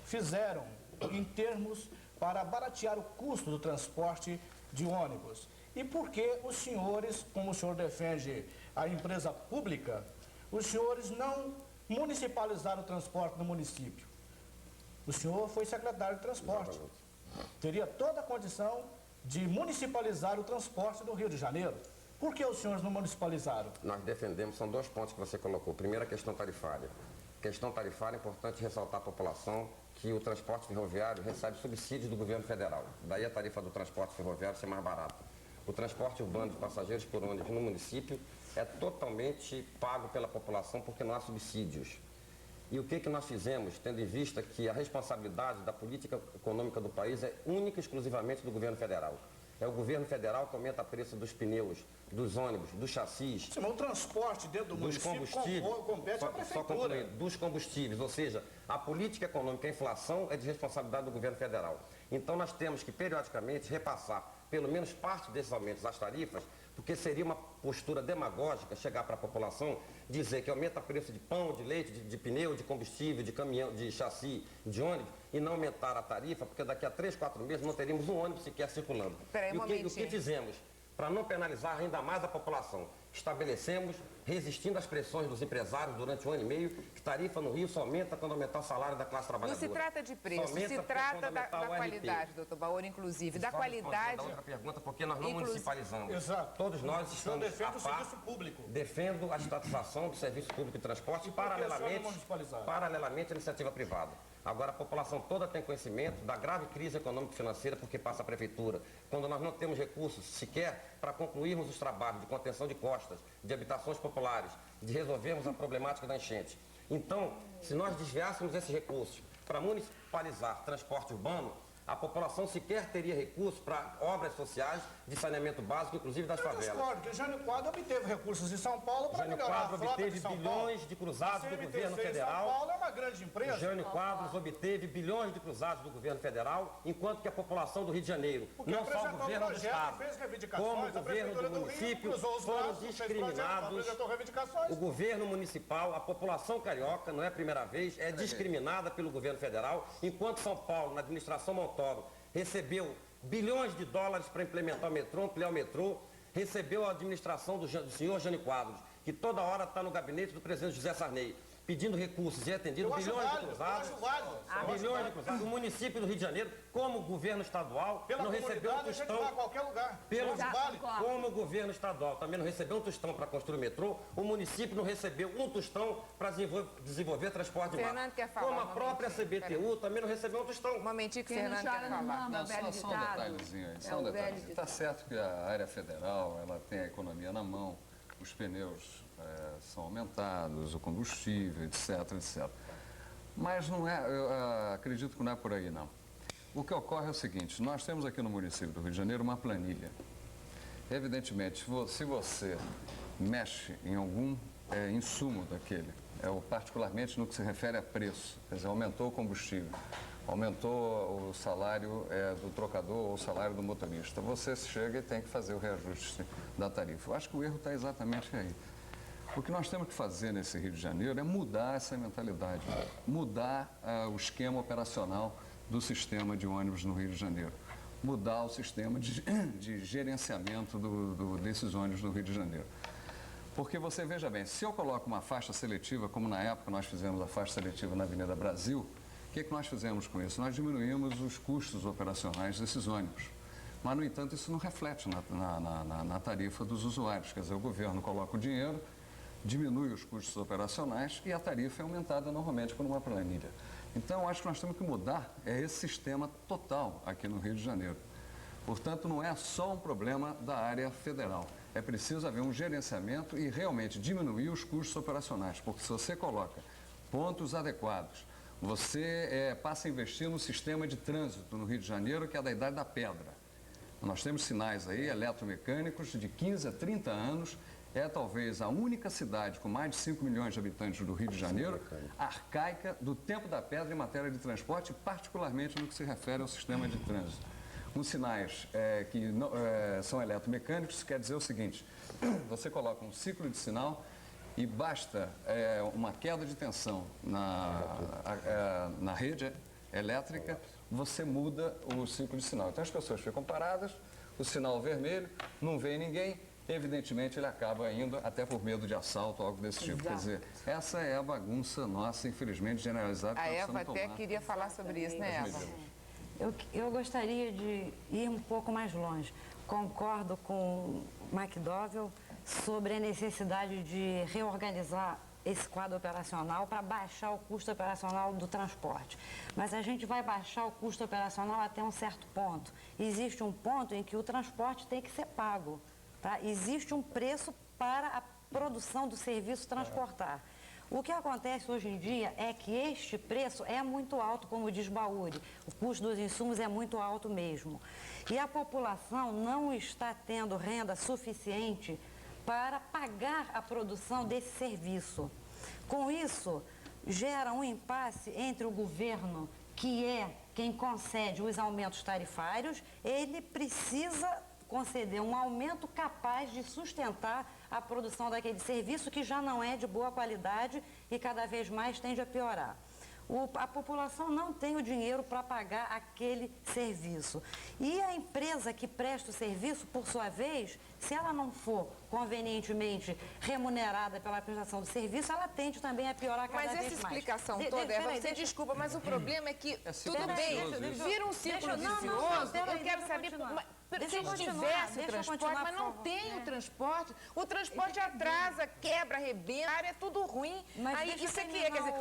fizeram em termos para baratear o custo do transporte de ônibus? E por que os senhores, como o senhor defende a empresa pública, os senhores não municipalizaram o transporte no município? O senhor foi secretário de transporte. Teria toda a condição de municipalizar o transporte do Rio de Janeiro. Por que os senhores não municipalizaram? Nós defendemos, são 2 pontos que você colocou. Primeiro, a questão tarifária. Questão tarifária, é importante ressaltar à população que o transporte ferroviário recebe subsídios do governo federal. Daí a tarifa do transporte ferroviário ser mais barata. O transporte urbano de passageiros por ônibus no município é totalmente pago pela população porque não há subsídios. E o que nós fizemos, tendo em vista que a responsabilidade da política econômica do país é única e exclusivamente do governo federal. É o governo federal que aumenta o preço dos pneus, dos ônibus, dos chassis. Sim, mas o transporte dentro do município compete à prefeitura. Dos combustíveis, ou seja, a política econômica, a inflação é de responsabilidade do governo federal. Então nós temos que periodicamente repassar pelo menos parte desses aumentos das tarifas, porque seria uma postura demagógica chegar para a população dizer que aumenta o preço de pão, de leite, de pneu, de combustível, de caminhão, de chassi, de ônibus, e não aumentar a tarifa, porque daqui a 3, 4 meses não teríamos um ônibus sequer circulando. Peraí, o que fizemos? Para não penalizar ainda mais a população, estabelecemos, resistindo às pressões dos empresários durante 1 ano e meio, que tarifa no Rio só aumenta quando aumentar o salário da classe trabalhadora. Não se trata de preço, se trata da qualidade, doutor Baori, inclusive, da qualidade... Da outra pergunta, porque nós não municipalizamos. Exato. Todos nós estamos defende o serviço público. Defendo a estatização do serviço público de transporte e paralelamente à iniciativa privada. Agora, a população toda tem conhecimento da grave crise econômico-financeira porque passa a prefeitura. Quando nós não temos recursos sequer para concluirmos os trabalhos de contenção de costas, de habitações populares, de resolvermos a problemática da enchente. Então, se nós desviássemos esses recursos para municipalizar transporte urbano, a população sequer teria recursos para obras sociais de saneamento básico, inclusive das favelas. Eu discordo que o Jânio Quadro obteve recursos em São Paulo para melhorar a frota de São Paulo. Jânio Quadros obteve bilhões de cruzados do governo federal. São Paulo é uma grande empresa. Jânio Quadros obteve bilhões de cruzados do governo federal, enquanto que a população do Rio de Janeiro, não só o governo do Estado, como o governo do município, foram discriminados. O governo municipal, a população carioca, não é a primeira vez, é discriminada pelo governo federal, enquanto São Paulo, na administração Montoro, recebeu bilhões de dólares para implementar o metrô, ampliar o metrô, recebeu a administração do senhor Jânio Quadros que toda hora está no gabinete do presidente José Sarney, pedindo recursos e atendido bilhões de cruzados. Bilhões de cruzados. O município do Rio de Janeiro, como governo estadual, não recebeu um tostão. Como o governo estadual também não recebeu um tostão para construir o metrô, o município não recebeu um tostão para desenvolver transporte de massa. Como a própria CBTU também não recebeu um tostão. Um momentinho que o Quem não Fernando chora quer não falar. mama, é o velho Só um ditado. detalhezinho aí, É só um o velho detalhe. ditado. Está certo que a área federal, ela tem a economia na mão, os pneus são aumentados, o combustível, etc, etc. Mas não é, eu acredito que não é por aí, não. O que ocorre é o seguinte, nós temos aqui no município do Rio de Janeiro uma planilha. Evidentemente, se você mexe em algum insumo daquele, particularmente no que se refere a preço, quer dizer, aumentou o combustível, aumentou o salário do trocador ou o salário do motorista, você chega e tem que fazer o reajuste da tarifa. Eu acho que o erro está exatamente aí. O que nós temos que fazer nesse Rio de Janeiro é mudar essa mentalidade, mudar o esquema operacional do sistema de ônibus no Rio de Janeiro, mudar o sistema de gerenciamento desses ônibus no Rio de Janeiro. Porque você veja bem, se eu coloco uma faixa seletiva, como na época nós fizemos a faixa seletiva na Avenida Brasil, o que nós fizemos com isso? Nós diminuímos os custos operacionais desses ônibus. Mas, no entanto, isso não reflete na tarifa dos usuários. Quer dizer, o governo coloca o dinheiro, diminui os custos operacionais e a tarifa é aumentada normalmente por uma planilha. Então, acho que nós temos que mudar esse sistema total aqui no Rio de Janeiro. Portanto, não é só um problema da área federal. É preciso haver um gerenciamento e realmente diminuir os custos operacionais, porque se você coloca pontos adequados, você passa a investir no sistema de trânsito no Rio de Janeiro, que é da idade da pedra. Nós temos sinais aí eletromecânicos de 15 a 30 anos. É talvez a única cidade com mais de 5 milhões de habitantes do Rio de Janeiro, arcaica do tempo da pedra em matéria de transporte, particularmente no que se refere ao sistema de trânsito. Os sinais que são eletromecânicos, quer dizer o seguinte, você coloca um ciclo de sinal e basta uma queda de tensão na rede elétrica, você muda o ciclo de sinal. Então as pessoas ficam paradas, o sinal vermelho, não vê ninguém, evidentemente ele acaba indo até por medo de assalto ou algo desse tipo. Quer dizer, essa é a bagunça nossa, infelizmente, generalizada. A Eva até queria falar sobre isso, né, Eva? Eu gostaria de ir um pouco mais longe. Concordo com McDowell sobre a necessidade de reorganizar esse quadro operacional para baixar o custo operacional do transporte. Mas a gente vai baixar o custo operacional até um certo ponto. Existe um ponto em que o transporte tem que ser pago. Tá? Existe um preço para a produção do serviço transportar. O que acontece hoje em dia é que este preço é muito alto, como diz Bauri. O custo dos insumos é muito alto mesmo. E a população não está tendo renda suficiente para pagar a produção desse serviço. Com isso, gera um impasse entre o governo, que é quem concede os aumentos tarifários, ele precisa conceder um aumento capaz de sustentar a produção daquele serviço que já não é de boa qualidade e cada vez mais tende a piorar. A população não tem o dinheiro para pagar aquele serviço. E a empresa que presta o serviço, por sua vez, se ela não for convenientemente remunerada pela prestação do serviço, ela tende também a piorar cada vez mais. Mas essa explicação toda, Eva, você desculpa, mas o problema é que, tudo bem, vira um círculo vicioso. Eu quero saber... Se tivesse o transporte, mas não tem o transporte. O transporte atrasa, quebra, arrebenta, a área é tudo ruim. Aí isso aqui quer dizer,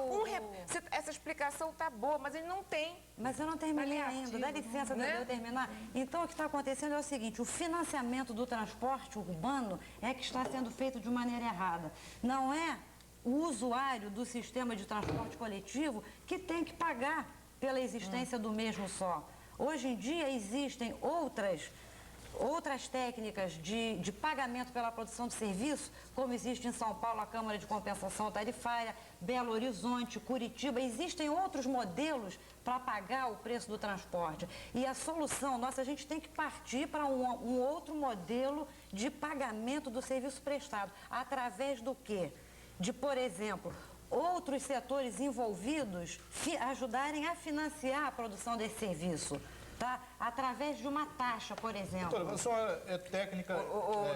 essa explicação tá boa, mas ele não tem. Mas eu não terminei ainda, dá licença de eu terminar. Então o que está acontecendo é o seguinte, o financiamento do transporte urbano é que está sendo feito de maneira errada. Não é o usuário do sistema de transporte coletivo que tem que pagar pela existência do mesmo só. Hoje em dia existem outras técnicas de pagamento pela produção de serviço, como existe em São Paulo a Câmara de Compensação Tarifária, Belo Horizonte, Curitiba, existem outros modelos para pagar o preço do transporte. E a solução nossa, a gente tem que partir para um outro modelo de pagamento do serviço prestado. Através do quê? De, por exemplo, outros setores envolvidos ajudarem a financiar a produção desse serviço. tá? Através de uma taxa, por exemplo. Doutora, a senhora é técnica...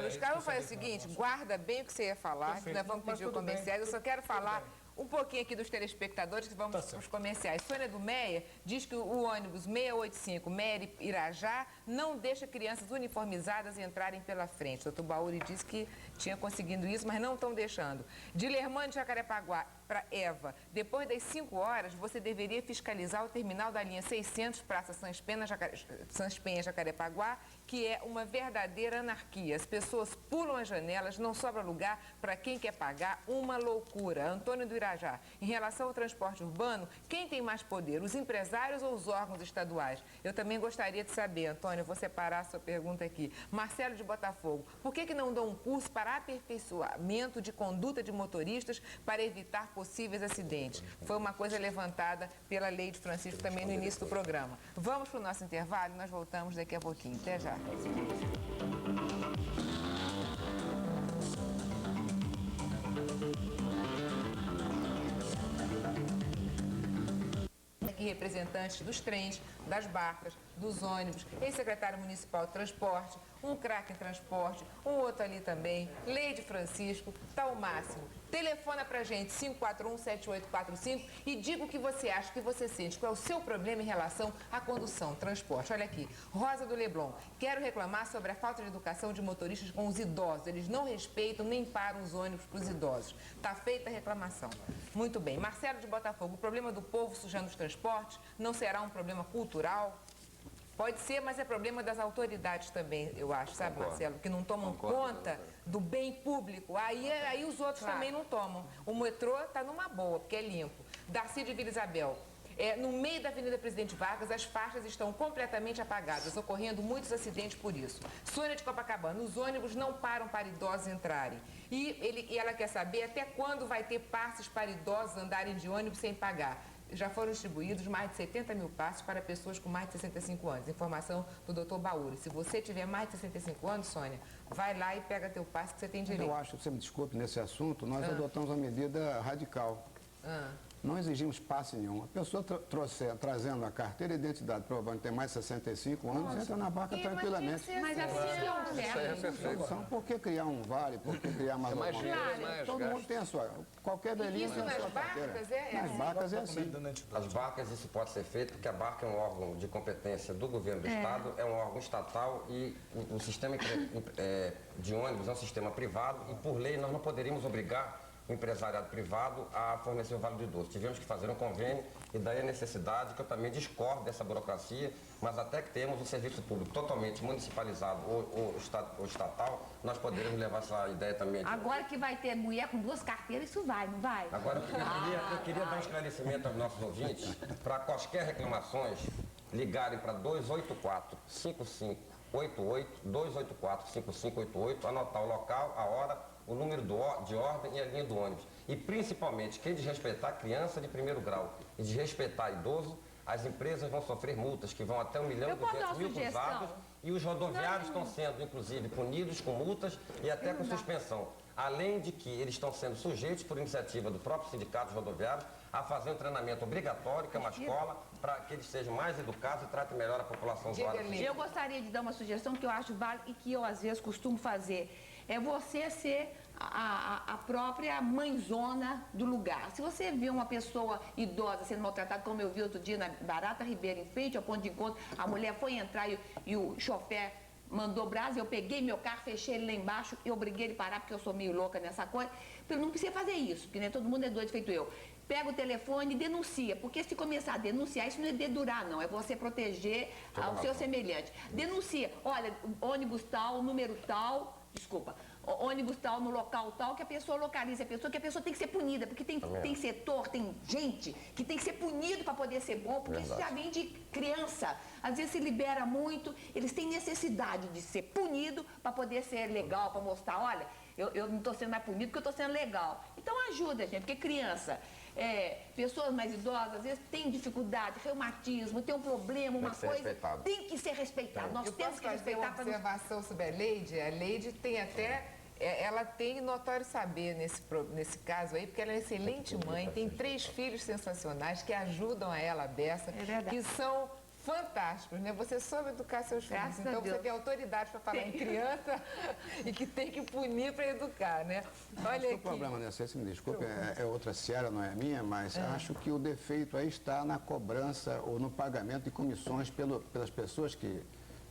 Luiz Carlos, faz o seguinte, guarda bem o que você ia falar, que nós vamos pedir o comerciais. Eu só quero falar um pouquinho aqui dos telespectadores, que vamos para os comerciais. Sônia do Meia diz que o ônibus 685 Mérida-Irajá não deixa crianças uniformizadas entrarem pela frente. O doutor Bauri disse que tinha conseguido isso, mas não estão deixando. De Lermânio de Jacarepaguá para Eva, depois das 5 horas, você deveria fiscalizar o terminal da linha 600, Praça Sans Penha, Jacarepaguá, que é uma verdadeira anarquia. As pessoas pulam as janelas, não sobra lugar para quem quer pagar, uma loucura. Antônio do Irajá, em relação ao transporte urbano, quem tem mais poder, os empresários ou os órgãos estaduais? Eu também gostaria de saber, Antônio, vou separar a sua pergunta aqui. Marcelo de Botafogo, por que não dão um curso para aperfeiçoamento de conduta de motoristas para evitar possíveis acidentes? Foi uma coisa levantada pela Lei de Francisco também no início do programa. Vamos para o nosso intervalo e nós voltamos daqui a pouquinho. Até já. Aqui representantes dos trens, das barcas, dos ônibus, ex-secretário municipal de transporte, um craque em transporte, um outro ali também, Lei de Francisco, tá o máximo. Telefona pra gente, 541-7845 e diga o que você acha, o que você sente, qual é o seu problema em relação à condução, transporte. Olha aqui, Rosa do Leblon, quero reclamar sobre a falta de educação de motoristas com os idosos. Eles não respeitam nem param os ônibus para os idosos. Tá feita a reclamação. Muito bem. Marcelo de Botafogo, o problema do povo sujando os transportes não será um problema cultural? Pode ser, mas é problema das autoridades também, eu acho, sabe, Concordo. Marcelo? Que não tomam conta do bem público. Aí os outros também não tomam. O metrô está numa boa, porque é limpo. Darcy de Vila Isabel. No meio da Avenida Presidente Vargas, as faixas estão completamente apagadas, ocorrendo muitos acidentes por isso. Sônia de Copacabana, os ônibus não param para idosos entrarem. E ela quer saber até quando vai ter passes para idosos andarem de ônibus sem pagar. Já foram distribuídos mais de 70 mil passes para pessoas com mais de 65 anos. Informação do doutor Bauri. Se você tiver mais de 65 anos, Sônia, vai lá e pega teu passe que você tem direito. Eu acho, você me desculpe, nesse assunto, nós adotamos uma medida radical. Não exigimos passe nenhum. A pessoa trazendo a carteira de identidade, provavelmente tem mais de 65 anos, entra na barca tranquilamente. Mas assim é um Solução. Por que criar um vale? Por que criar mais uma coisa? Todo mundo tem a sua. Qualquer velhinho tem a sua carteira. Nas barcas é assim. As barcas, isso pode ser feito porque a barca é um órgão de competência do governo do Estado, é um órgão estatal e o sistema de ônibus é um sistema privado e, por lei, nós não poderíamos obrigar o empresariado privado a fornecer o vale do idoso. Tivemos que fazer um convênio e daí a necessidade, que eu também discordo dessa burocracia, mas até que temos um serviço público totalmente municipalizado ou estatal, nós poderíamos levar essa ideia também. Agora que vai ter mulher com 2 carteiras, isso vai, não vai? Agora, eu queria dar um esclarecimento aos nossos ouvintes, para quaisquer reclamações, ligarem para 284-5588, 284-5588, anotar o local, a hora, o número de ordem e a linha do ônibus. E principalmente, quem desrespeitar criança de primeiro grau e desrespeitar idoso, as empresas vão sofrer multas que vão até 1.200.000 cruzados e os rodoviários estão sendo, inclusive, punidos com multas e até com suspensão. Além de que eles estão sendo sujeitos, por iniciativa do próprio sindicato rodoviário, a fazer um treinamento obrigatório, que é uma escola, para que eles sejam mais educados e tratem melhor a população usuária. Eu gostaria de dar uma sugestão que eu acho válida e que eu, às vezes, costumo fazer. É você ser a própria mãezona do lugar. Se você vê uma pessoa idosa sendo maltratada, como eu vi outro dia na Barata Ribeiro, em frente ao ponto de encontro, a mulher foi entrar e o chofer mandou brasa, eu peguei meu carro, fechei ele lá embaixo, eu obriguei ele a parar, porque eu sou meio louca nessa coisa. Eu não precisa fazer isso, porque nem todo mundo é doido feito eu. Pega o telefone e denuncia, porque se começar a denunciar, isso não é dedurar, não, é você proteger ao seu semelhante. Denuncia, olha, ônibus tal, número tal, desculpa, ônibus tal, no local tal, que a pessoa localize a pessoa, que a pessoa tem que ser punida, porque tem setor, tem gente que tem que ser punido para poder ser bom, porque isso já vem de criança. Às vezes se libera muito, eles têm necessidade de ser punido para poder ser legal, para mostrar, olha, eu não estou sendo mais punido porque eu estou sendo legal. Então ajuda, gente, porque criança, pessoas mais idosas, às vezes tem dificuldade, reumatismo, tem um problema, uma coisa, tem que ser respeitado. Nós temos que respeitar. Uma observação sobre a Leide tem até... Ela tem notório saber nesse caso aí, porque ela é excelente mãe, tem 3 filhos sensacionais que ajudam a ela, a beça, que são fantásticos, né? Você soube educar seus filhos, Graças a então você Deus. tem autoridade para falar em criança e que tem que punir para educar, né? Acho Olha que o aqui. problema dessa, se me desculpe, é outra seara, não é minha, mas acho que o defeito aí está na cobrança ou no pagamento de comissões pelas pessoas que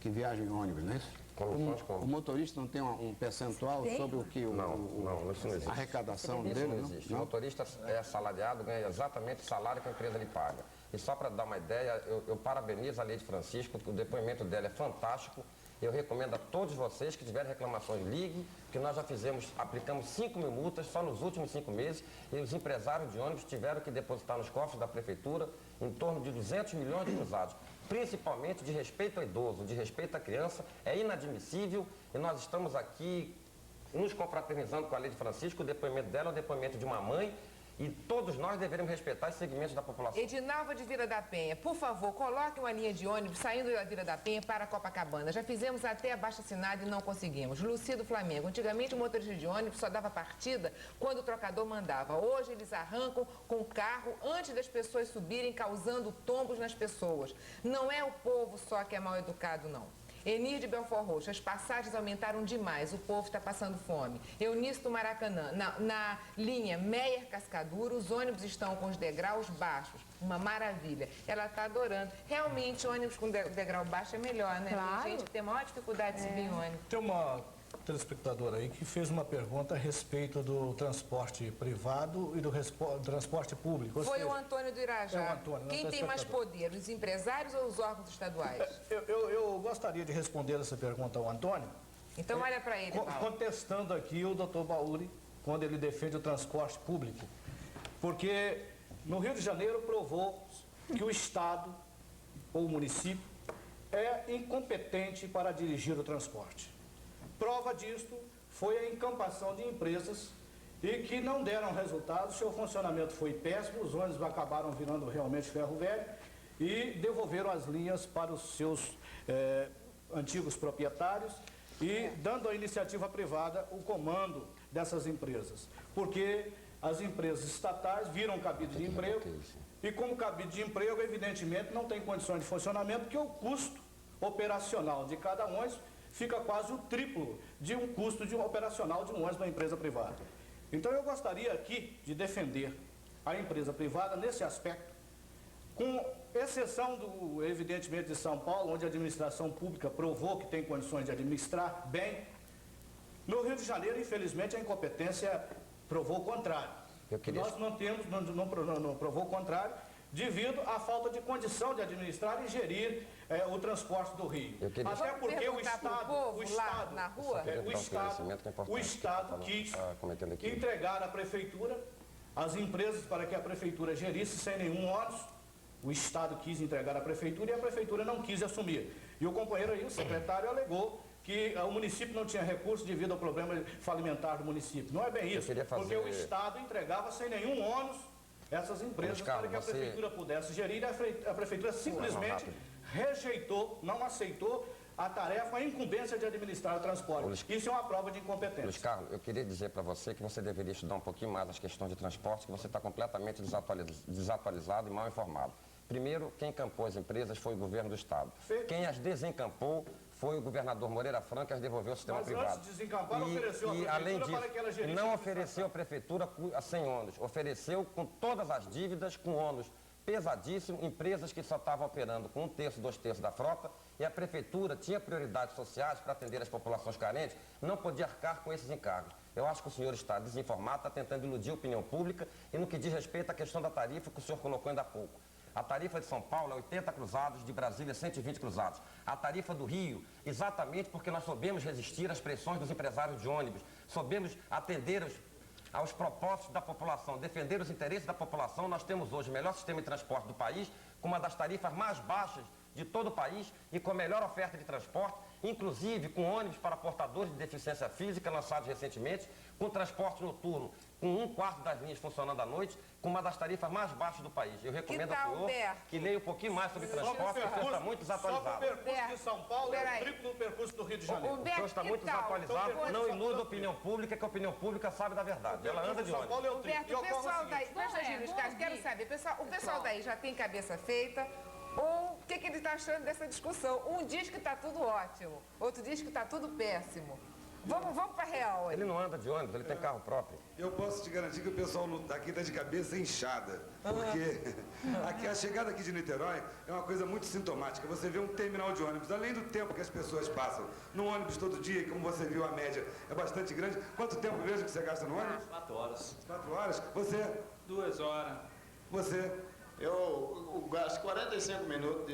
viajam em ônibus, não é isso? Comissões como? O motorista não tem um percentual sobre o que Não, isso não existe. a arrecadação Isso dele, não existe. O motorista é assalariado, ganha exatamente o salário que a empresa lhe paga. E só para dar uma ideia, eu parabenizo a Leide Francisco, o depoimento dela é fantástico. Eu recomendo a todos vocês que tiverem reclamações, liguem, porque nós já aplicamos 5 mil multas só nos últimos 5 meses e os empresários de ônibus tiveram que depositar nos cofres da prefeitura em torno de 200 milhões de cruzados. Principalmente de respeito ao idoso, de respeito à criança, é inadmissível e nós estamos aqui nos confraternizando com a Leide Francisco. O depoimento dela é o depoimento de uma mãe e todos nós deveríamos respeitar os segmentos da população. Edinalva de Vila da Penha, por favor, coloque uma linha de ônibus saindo da Vila da Penha para Copacabana. Já fizemos até abaixo-assinado e não conseguimos. Lucia do Flamengo, antigamente o motorista de ônibus só dava partida quando o trocador mandava. Hoje eles arrancam com o carro antes das pessoas subirem, causando tombos nas pessoas. Não é o povo só que é mal educado, não. Enir de Belfort Roxo, as passagens aumentaram demais, o povo está passando fome. Eunice do Maracanã, na linha Meyer-Cascadura, os ônibus estão com os degraus baixos, uma maravilha. Ela está adorando. Realmente, ônibus com degrau baixo é melhor, né? Claro. Tem gente que tem maior dificuldade de subir em ônibus. Tem uma telespectadora aí que fez uma pergunta a respeito do transporte privado e do transporte público. Ou Foi seja, o Antônio do Irajá. É o Antônio, Quem não tem mais poder, os empresários ou os órgãos estaduais? eu gostaria de responder essa pergunta ao Antônio, Então olha para ele, Paulo. contestando aqui o doutor Bauri, quando ele defende o transporte público. Porque no Rio de Janeiro provou que o Estado ou o município é incompetente para dirigir o transporte. Prova disto foi a encampação de empresas e que não deram resultado, seu funcionamento foi péssimo, os ônibus acabaram virando realmente ferro velho e devolveram as linhas para os seus antigos proprietários e dando à iniciativa privada o comando dessas empresas. Porque as empresas estatais viram cabide de emprego e como cabide de emprego, evidentemente, não tem condições de funcionamento, porque o custo operacional de cada ônibus fica quase o triplo de um custo operacional de um ônibus da empresa privada. Então eu gostaria aqui de defender a empresa privada nesse aspecto, com exceção evidentemente, de São Paulo, onde a administração pública provou que tem condições de administrar bem. No Rio de Janeiro, infelizmente, a incompetência provou o contrário. Nós não temos, não provou o contrário, devido à falta de condição de administrar e gerir o transporte do Rio. Até porque o Estado quis entregar à Prefeitura as empresas para que a Prefeitura gerisse sem nenhum ônus. O Estado quis entregar à Prefeitura e a Prefeitura não quis assumir. E o companheiro aí, o secretário, alegou que o município não tinha recurso devido ao problema falimentar do município. Não é bem isso, porque o Estado entregava sem nenhum ônus essas empresas para que a Prefeitura pudesse gerir. A Prefeitura simplesmente rejeitou, não aceitou a tarefa, a incumbência de administrar o transporte. Isso é uma prova de incompetência. Luiz Carlos, eu queria dizer para você que você deveria estudar um pouquinho mais as questões de transporte, que você está completamente desatualizado e mal informado. Primeiro, quem encampou as empresas foi o governo do Estado. Quem as desencampou foi o governador Moreira Franco, que as devolveu ao sistema privado. Antes de desencampar, ofereceu e a além disso, para que ela gerisse. Não ofereceu à prefeitura sem ônus, ofereceu com todas as dívidas, com ônus pesadíssimo, empresas que só estavam operando com 1/3, 2/3 da frota, e a prefeitura tinha prioridades sociais para atender as populações carentes, não podia arcar com esses encargos. Eu acho que o senhor está desinformado, está tentando iludir a opinião pública, e no que diz respeito à questão da tarifa que o senhor colocou ainda há pouco. A tarifa de São Paulo é 80 cruzados, de Brasília 120 cruzados. A tarifa do Rio, exatamente porque nós soubemos resistir às pressões dos empresários de ônibus, soubemos atender aos propósitos da população, defender os interesses da população. Nós temos hoje o melhor sistema de transporte do país, com uma das tarifas mais baixas de todo o país e com a melhor oferta de transporte, inclusive com ônibus para portadores de deficiência física lançados recentemente, com transporte noturno, com 1/4 das linhas funcionando à noite, com uma das tarifas mais baixas do país. Eu recomendo ao senhor que leia um pouquinho mais sobre transporte, porque o senhor está muito desatualizado. Só o percurso de São Paulo é o triplo do percurso do Rio de Janeiro. O senhor está muito desatualizado, não iluda a opinião pública, que a opinião pública sabe da verdade. Ela anda de ônibus. Roberto, o pessoal daí, quero saber, o pessoal daí já tem cabeça feita ou o que ele está achando dessa discussão. Um diz que está tudo ótimo, outro diz que está tudo péssimo. Vamos para real. Ele não anda de ônibus, ele tem carro próprio. Eu posso te garantir que o pessoal daqui está de cabeça inchada, porque a chegada aqui de Niterói é uma coisa muito sintomática. Você vê um terminal de ônibus, além do tempo que as pessoas passam no ônibus todo dia, como você viu, a média é bastante grande. Quanto tempo mesmo que você gasta no ônibus? 4 horas. 4 horas? Você? 2 horas. Você? Eu gasto 45 minutos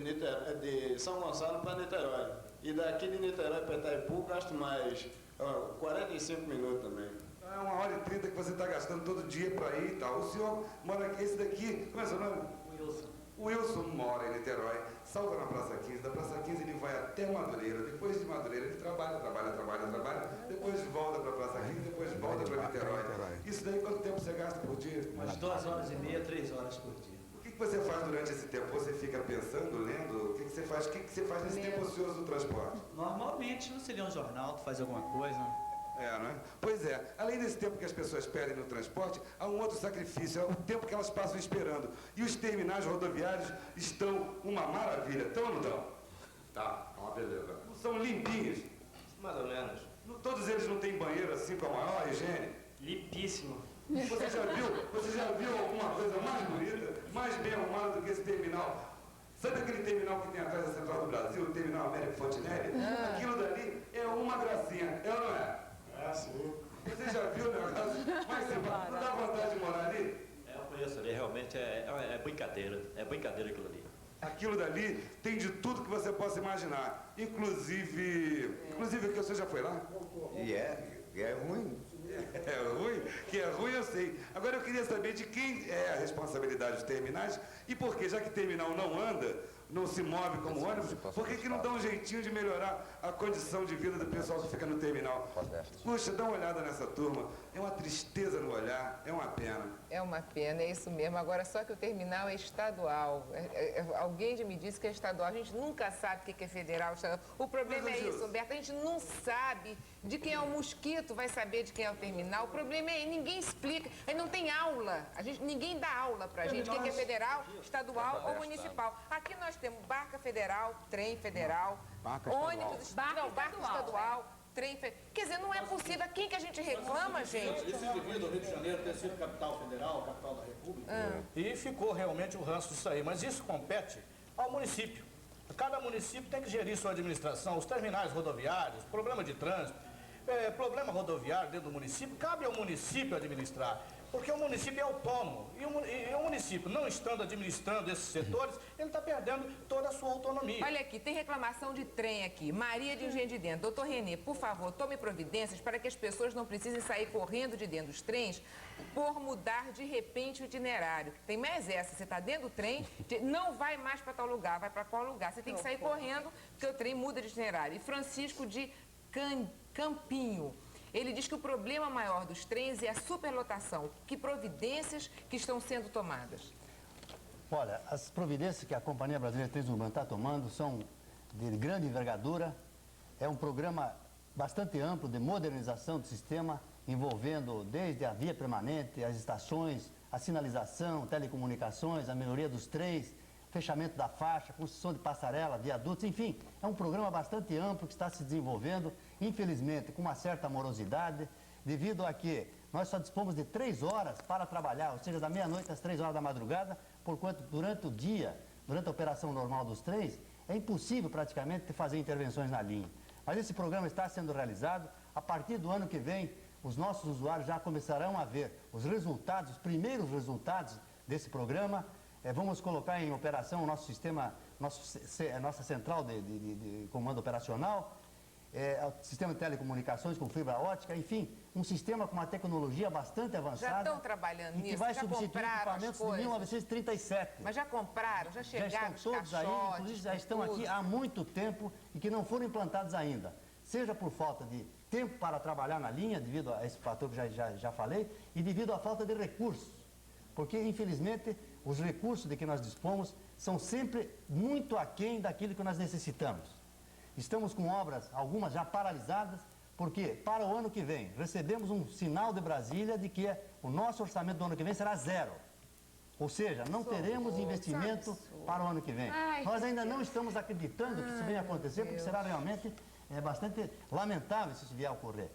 de São Gonçalo para Niterói. E daqui de Niterói para Itaipu gasto mais 45 minutos também. É 1h30 que você está gastando todo dia para ir e tal. O senhor mora aqui, esse daqui, como é seu nome? Wilson. O Wilson mora em Niterói, salta na Praça 15, da Praça 15 ele vai até Madureira, depois de Madureira ele trabalha, depois volta para a Praça 15, depois volta para Niterói. Isso daí quanto tempo você gasta por dia? Umas 2 horas e meia, 3 horas por dia. O que você faz durante esse tempo? Você fica pensando, lendo? O que você faz? O que você faz nesse tempo ocioso do transporte? Normalmente você lê um jornal, tu faz alguma coisa. É, não é? Pois é. Além desse tempo que as pessoas perdem no transporte, há um outro sacrifício, é o tempo que elas passam esperando. E os terminais rodoviários estão uma maravilha. Estão ou não estão? Tá, uma beleza. São limpinhos. Mais ou menos. Todos eles não têm banheiro assim com a maior higiene? Limpíssimo. Você já viu alguma coisa mais bonita, mais bem arrumada do que esse terminal? Sabe aquele terminal que tem atrás da Central do Brasil, o terminal Américo Fontinelli? Aquilo dali é uma gracinha, é ou não é? É, sim. Você já viu o negócio? Mas você não dá vontade de morar ali? Eu conheço ali, realmente é brincadeira. É brincadeira aquilo ali. Aquilo dali tem de tudo que você possa imaginar. Inclusive o que você já foi lá? E é ruim. É ruim? Que é ruim eu sei. Agora eu queria saber de quem é a responsabilidade dos terminais e por que, já que terminal não anda, não se move como ônibus, por que não dá um jeitinho de melhorar a condição de vida do pessoal que fica no terminal? Puxa, dá uma olhada nessa turma. É uma tristeza no olhar, é uma pena. É uma pena, é isso mesmo. Agora, só que o terminal é estadual. Alguém já me disse que é estadual. A gente nunca sabe o que é federal. O problema é isso, Humberto. A gente não sabe de quem é o mosquito, vai saber de quem é o terminal. O problema é ninguém explica. Aí não tem aula. Ninguém dá aula pra gente. O que é federal, estadual ou municipal. Aqui nós temos barca federal, trem federal, ônibus, barca estadual. Trem federal. Quer dizer, não é possível. Quem que a gente reclama, gente? Isso devido ao Rio de Janeiro ter sido capital federal, capital da República. E ficou realmente o ranço disso aí. Mas isso compete ao município. Cada município tem que gerir sua administração, os terminais rodoviários, problema de trânsito, problema rodoviário dentro do município, cabe ao município administrar. Porque o município é autônomo. E o município, não estando administrando esses setores, ele está perdendo toda a sua autonomia. Olha aqui, tem reclamação de trem aqui. Maria de Engenho de Dentro. Doutor Renê, por favor, tome providências para que as pessoas não precisem sair correndo de dentro dos trens por mudar de repente o itinerário. Tem mais essa, você está dentro do trem, não vai mais para tal lugar, vai para qual lugar. Você tem que sair correndo porque o trem muda de itinerário. E Francisco de Campinho. Ele diz que o problema maior dos trens é a superlotação. Que providências que estão sendo tomadas? Olha, as providências que a Companhia Brasileira de Trens Urbanos está tomando são de grande envergadura. É um programa bastante amplo de modernização do sistema, envolvendo desde a via permanente, as estações, a sinalização, telecomunicações, a melhoria dos trens, fechamento da faixa, construção de passarela, viadutos, enfim, é um programa bastante amplo que está se desenvolvendo, infelizmente, com uma certa morosidade, devido a que nós só dispomos de 3 horas para trabalhar, ou seja, da meia-noite às 3 horas da madrugada, porquanto durante o dia, durante a operação normal dos trens, é impossível praticamente fazer intervenções na linha. Mas esse programa está sendo realizado, a partir do ano que vem, os nossos usuários já começarão a ver os resultados, os primeiros resultados desse programa. Vamos colocar em operação o nosso sistema, nossa central de comando operacional, o sistema de telecomunicações com fibra ótica, enfim, um sistema com uma tecnologia bastante avançada. Já estão trabalhando nisso? Que vai já substituir equipamentos de 1937. Mas já compraram? Já chegaram? Já estão todos aí, inclusive já estão aqui há muito tempo e que não foram implantados ainda. Seja por falta de tempo para trabalhar na linha, devido a esse fator que já falei, e devido à falta de recursos. Porque, infelizmente, os recursos de que nós dispomos são sempre muito aquém daquilo que nós necessitamos. Estamos com obras, algumas já paralisadas, porque para o ano que vem recebemos um sinal de Brasília de que o nosso orçamento do ano que vem será 0. Ou seja, não teremos investimento para o ano que vem. Nós ainda não estamos acreditando que isso venha acontecer, porque será realmente bastante lamentável se isso vier a ocorrer.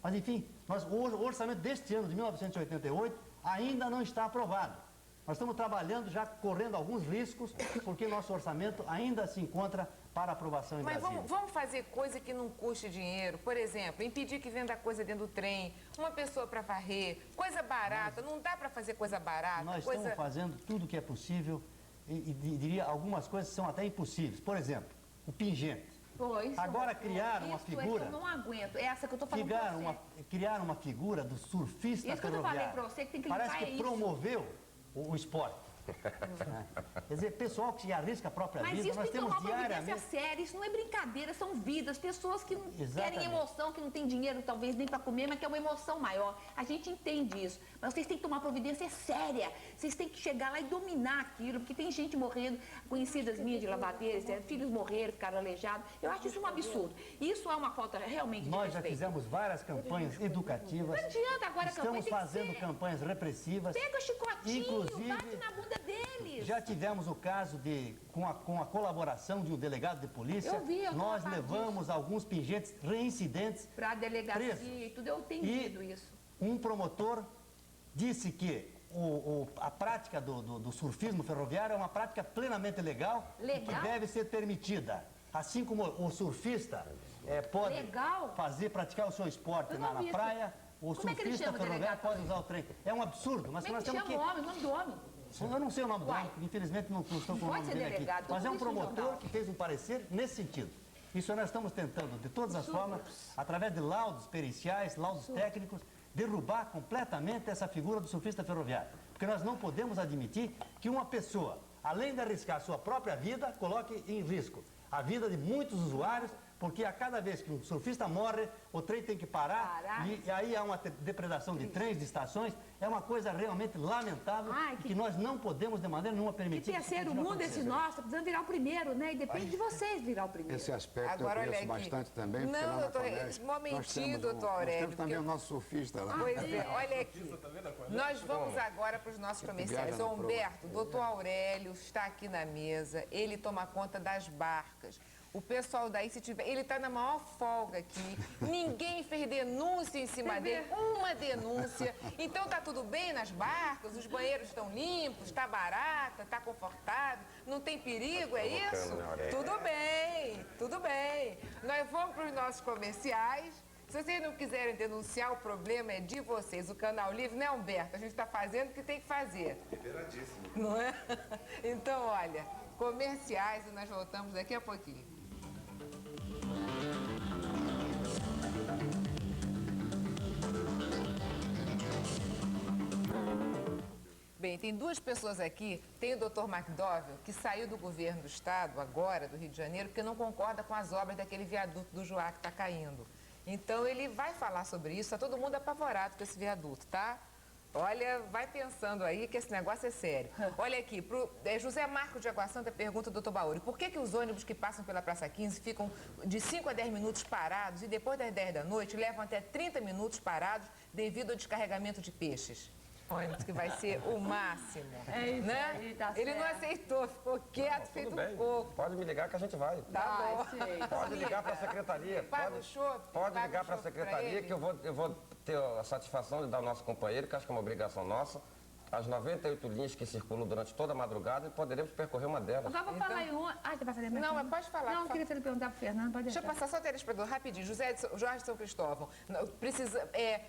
Mas, enfim, o orçamento deste ano, de 1988, ainda não está aprovado. Nós estamos trabalhando, já correndo alguns riscos, porque nosso orçamento ainda se encontra para aprovação em Brasília. Mas vamos fazer coisa que não custe dinheiro. Por exemplo, impedir que venda coisa dentro do trem, uma pessoa para varrer, coisa barata. Não dá para fazer coisa barata. Nós estamos fazendo tudo o que é possível e diria algumas coisas são até impossíveis. Por exemplo, o pingente. Agora criar uma figura... Eu não aguento, essa que eu estou falando criar uma figura do surfista isso que eu falei para você, que tem que parece que promoveu o esporte. Quer dizer, pessoal que se arrisca a própria vida, mas isso nós tem que temos tomar providência diariamente... séria, isso não é brincadeira, são vidas, pessoas que não querem emoção, que não têm dinheiro talvez nem para comer, mas que é uma emoção maior. A gente entende isso, mas vocês têm que tomar providência séria, vocês têm que chegar lá e dominar aquilo, porque tem gente morrendo, conhecidas minhas de lavadeiras, filhos morreram, ficaram aleijados. Eu acho isso um absurdo. Isso é uma falta realmente de Nós respeito. já fizemos várias campanhas educativas. Não adianta agora a campanha Estamos fazendo campanhas repressivas. Pega o chicotinho, inclusive, bate na bunda deles. Já tivemos o caso com a colaboração de um delegado de polícia, nós levamos alguns pingentes reincidentes para a delegacia e tudo, eu tenho entendido isso. Um promotor disse que a prática do surfismo ferroviário é uma prática plenamente legal e que deve ser permitida. Assim como o surfista pode praticar o seu esporte na praia, o surfista ferroviário pode usar o trem. É um absurdo, mas nós temos que... Como é que chama o nome do homem? Eu não sei o nome do homem, infelizmente não estou com o nome dele aqui. Mas é um promotor que fez um parecer nesse sentido. Isso nós estamos tentando, de todas as formas, através de laudos periciais, laudos técnicos, derrubar completamente essa figura do surfista ferroviário. Porque nós não podemos admitir que uma pessoa, além de arriscar a sua própria vida, coloque em risco a vida de muitos usuários, porque a cada vez que um surfista morre, o trem tem que parar. E aí há uma depredação de trens, de estações. É uma coisa realmente lamentável e que nós não podemos, de maneira nenhuma, permitir. Que terceiro mundo esse nosso, está precisando virar o primeiro, né? E depende de vocês virar o primeiro. Esse aspecto eu conheço bastante também. Não, doutor, momentinho, doutor Aurélio. Nós temos também o nosso surfista lá. Pois é, olha aqui. Nós vamos agora para os nossos comerciais. O Humberto, doutor Aurélio está aqui na mesa, ele toma conta das barcas. O pessoal daí, se tiver... Ele está na maior folga aqui. Ninguém fez denúncia em cima dele. Uma denúncia. Então tá tudo bem nas barcas? Os banheiros estão limpos? Está barata? Está confortável? Não tem perigo, é isso? Tudo bem, tudo bem. Nós vamos para os nossos comerciais. Se vocês não quiserem denunciar, o problema é de vocês. O Canal Livre, né, Humberto? A gente está fazendo o que tem que fazer. Liberadíssimo. Não é? Então, olha, comerciais e nós voltamos daqui a pouquinho. Bem, tem duas pessoas aqui. Tem o Dr. McDowell, que saiu do governo do estado, agora, do Rio de Janeiro, porque não concorda com as obras daquele viaduto do Juá que está caindo. Então, ele vai falar sobre isso. Está todo mundo apavorado com esse viaduto, tá? Olha, vai pensando aí que esse negócio é sério. Olha aqui, José Marco de Água Santa pergunta ao doutor Baury, por que os ônibus que passam pela Praça 15 ficam de 5 a 10 minutos parados e depois das 10 da noite levam até 30 minutos parados devido ao descarregamento de peixes? Ônibus que vai ser o máximo, né? Ele não aceitou, ficou quieto, feito um coco. Pode me ligar que a gente vai. Tá bom. Pode ligar para a secretaria. Pode ligar para a secretaria que eu vou ter a satisfação de dar ao nosso companheiro, que acho que é uma obrigação nossa, as 98 linhas que circulam durante toda a madrugada e poderemos percorrer uma delas. Agora vou falar em uma... você vai fazer mais? Não, mas pode falar. Não, eu queria perguntar para o Fernando, pode deixar. Deixa eu passar só o telespectador rapidinho. Jorge de São Cristóvão,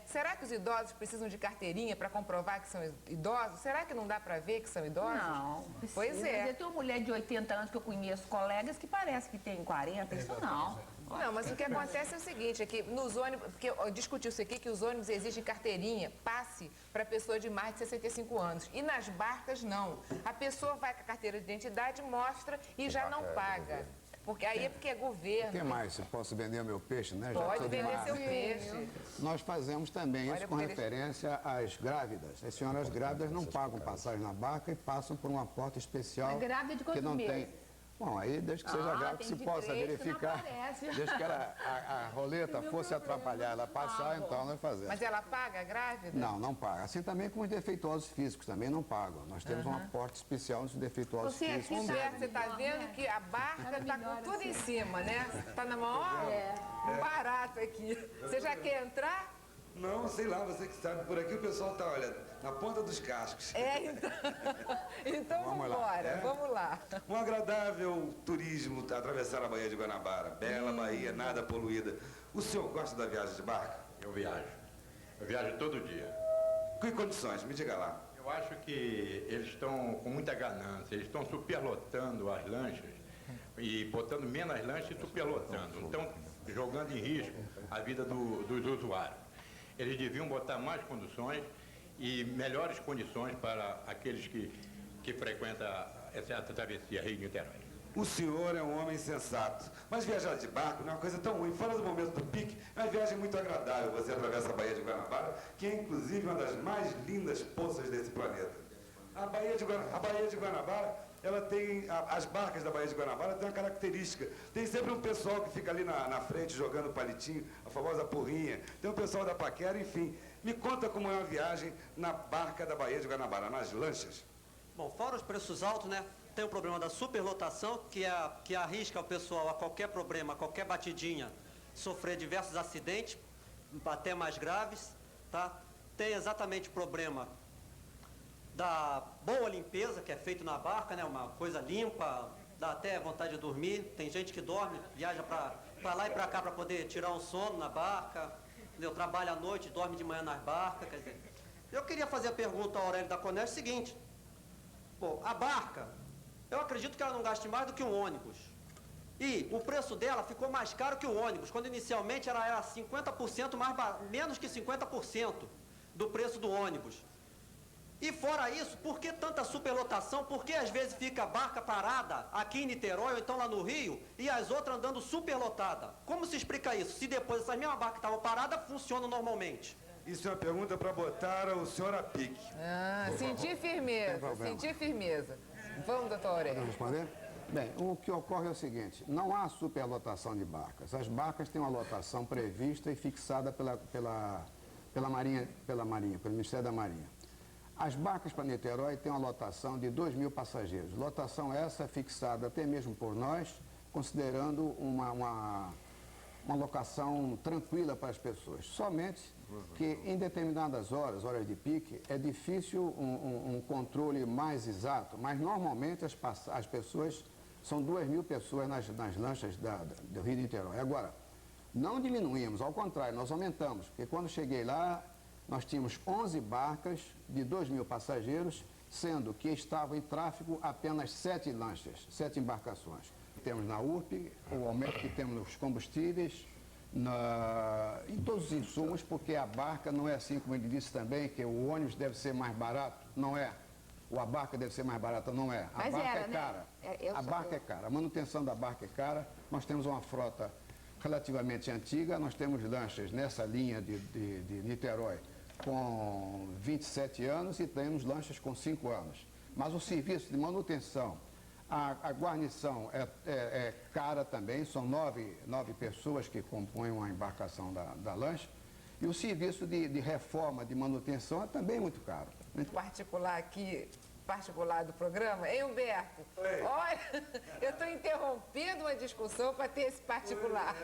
será que os idosos precisam de carteirinha para comprovar que são idosos? Será que não dá para ver que são idosos? Não, precisa. Pois é. Eu tenho uma mulher de 80 anos que eu conheço, colegas, que parece que tem 40, isso não. Não, mas o que acontece é o seguinte, é que nos ônibus, porque discutiu-se aqui que os ônibus exigem carteirinha, passe para pessoa de mais de 65 anos. E nas barcas, não. A pessoa vai com a carteira de identidade, mostra e já não paga. Porque aí é porque é governo. O que mais? Se posso vender meu peixe, né? Pode vender seu peixe. Nós fazemos também isso com referência às grávidas. As senhoras grávidas não pagam passagem na barca e passam por uma porta especial. Grávida de quantos meses? Bom, aí desde que seja grave que se possa verificar, desde que a roleta fosse atrapalhar ela passar, então nós fazemos. Mas ela paga a grávida? Não, não paga. Assim também como os defeituosos físicos também não pagam. Nós temos um aporte especial nos defeituosos físicos. Humberto, você está vendo que a barca está com tudo em cima, né? Está na maior barato aqui. Você já quer entrar? Não, sei lá, você que sabe. Por aqui o pessoal está, olha, na ponta dos cascos. Então vamos embora, vamos lá. Um agradável turismo, atravessar a Baía de Guanabara. Bela Baía, nada poluída. O senhor gosta da viagem de barca? Eu viajo. Eu viajo todo dia. Que condições? Me diga lá. Eu acho que eles estão com muita ganância. Eles estão superlotando as lanchas e botando menos lanchas e superlotando. Estão jogando em risco a vida dos usuários. Eles deviam botar mais condições e melhores condições para aqueles que frequentam essa travessia Rio-Niterói. O senhor é um homem sensato, mas viajar de barco não é uma coisa tão ruim. Fora do momento do pique, é uma viagem muito agradável. Você atravessa a Baía de Guanabara, que é inclusive uma das mais lindas poças desse planeta. A Baía de Guanabara, ela tem, as barcas da Baía de Guanabara têm uma característica. Tem sempre um pessoal que fica ali na frente jogando palitinho, a famosa porrinha. Tem um pessoal da paquera, enfim. Me conta como é uma viagem na barca da Baía de Guanabara, nas lanchas. Bom, fora os preços altos, né? Tem o problema da superlotação, que arrisca o pessoal a qualquer problema, a qualquer batidinha, sofrer diversos acidentes, até mais graves, tá? Tem exatamente o problema da boa limpeza, que é feito na barca, né? Uma coisa limpa, dá até vontade de dormir. Tem gente que dorme, viaja para lá e para cá para poder tirar um sono na barca, entendeu? Trabalha à noite, dorme de manhã nas barcas, quer dizer. Eu queria fazer a pergunta ao Aurélio da Conés, seguinte. Pô, a barca, eu acredito que ela não gaste mais do que um ônibus. E o preço dela ficou mais caro que o ônibus, quando inicialmente ela era 50% menos que 50% do preço do ônibus. E fora isso, por que tanta superlotação? Por que às vezes fica a barca parada aqui em Niterói ou então lá no Rio e as outras andando superlotada? Como se explica isso? Se depois essas mesmas barcas estavam paradas, funcionam normalmente. Isso é uma pergunta para botar o senhor a pique. Sentir firmeza, sentir firmeza. Vamos, doutor Aurélio. Podemos responder? Bem, o que ocorre é o seguinte, não há superlotação de barcas. As barcas têm uma lotação prevista e fixada pelo Ministério da Marinha. As barcas para Niterói têm uma lotação de 2.000 passageiros. Lotação essa fixada até mesmo por nós, considerando uma locação tranquila para as pessoas. Somente que em determinadas horas de pique, é difícil um controle mais exato, mas normalmente as pessoas, são 2.000 pessoas nas lanchas do Rio de Niterói. Agora, não diminuímos, ao contrário, nós aumentamos, porque quando cheguei lá, nós tínhamos 11 barcas de 2.000 passageiros, sendo que estavam em tráfego apenas 7 lanchas, 7 embarcações. Temos na URP o aumento que temos nos combustíveis, em todos os insumos, porque a barca não é assim, como ele disse também, que o ônibus deve ser mais barato, não é. Ou a barca deve ser mais barata, não é. A barca é cara. A barca é cara, a manutenção da barca é cara. Nós temos uma frota relativamente antiga, nós temos lanchas nessa linha de Niterói com 27 anos e temos lanchas com 5 anos. Mas o serviço de manutenção, a guarnição é cara também, são 9 pessoas que compõem uma embarcação da lancha, e o serviço de reforma, de manutenção é também muito caro. Particular do programa. Hein, Humberto? Oi. Olha, eu estou interrompendo uma discussão para ter esse particular.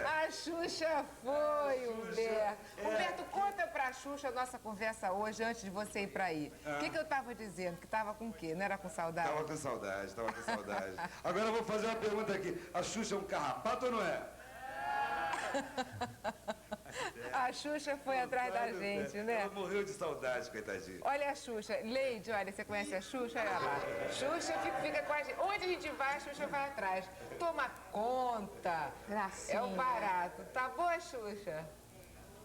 A Xuxa foi, Humberto. Humberto, conta para a Xuxa a nossa conversa hoje, antes de você ir para aí. O que eu estava dizendo? Que estava com o quê? Não era com saudade? Estava com saudade. Agora eu vou fazer uma pergunta aqui. A Xuxa é um carrapato ou não é? A Xuxa foi atrás da gente, né? Ela morreu de saudade, coitadinha. Olha a Xuxa. Leide, olha, você conhece a Xuxa? Olha lá. Xuxa fica com a gente. Onde a gente vai, a Xuxa vai atrás. Toma conta. Gracinha. É o barato. Tá boa, Xuxa?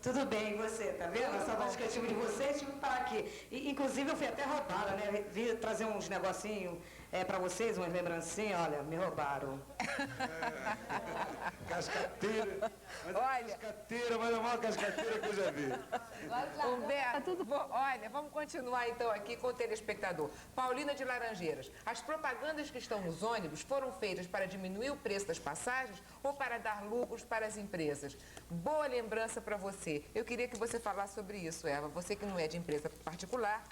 Tudo bem, e você? Tá vendo? A saudade que eu tive de vocês, tive que parar aqui. Inclusive, eu fui até roubada, né? Vi trazer uns negocinhos pra vocês, umas lembrancinhas. Olha, me roubaram. cascateira. Mas Olha, cascateira, mas é a maior cascateira que eu já vi. Humberto, olha, vamos continuar então aqui com o telespectador. Paulina de Laranjeiras, as propagandas que estão nos ônibus foram feitas para diminuir o preço das passagens ou para dar lucros para as empresas? Boa lembrança para você. Eu queria que você falasse sobre isso, Eva. Você que não é de empresa particular,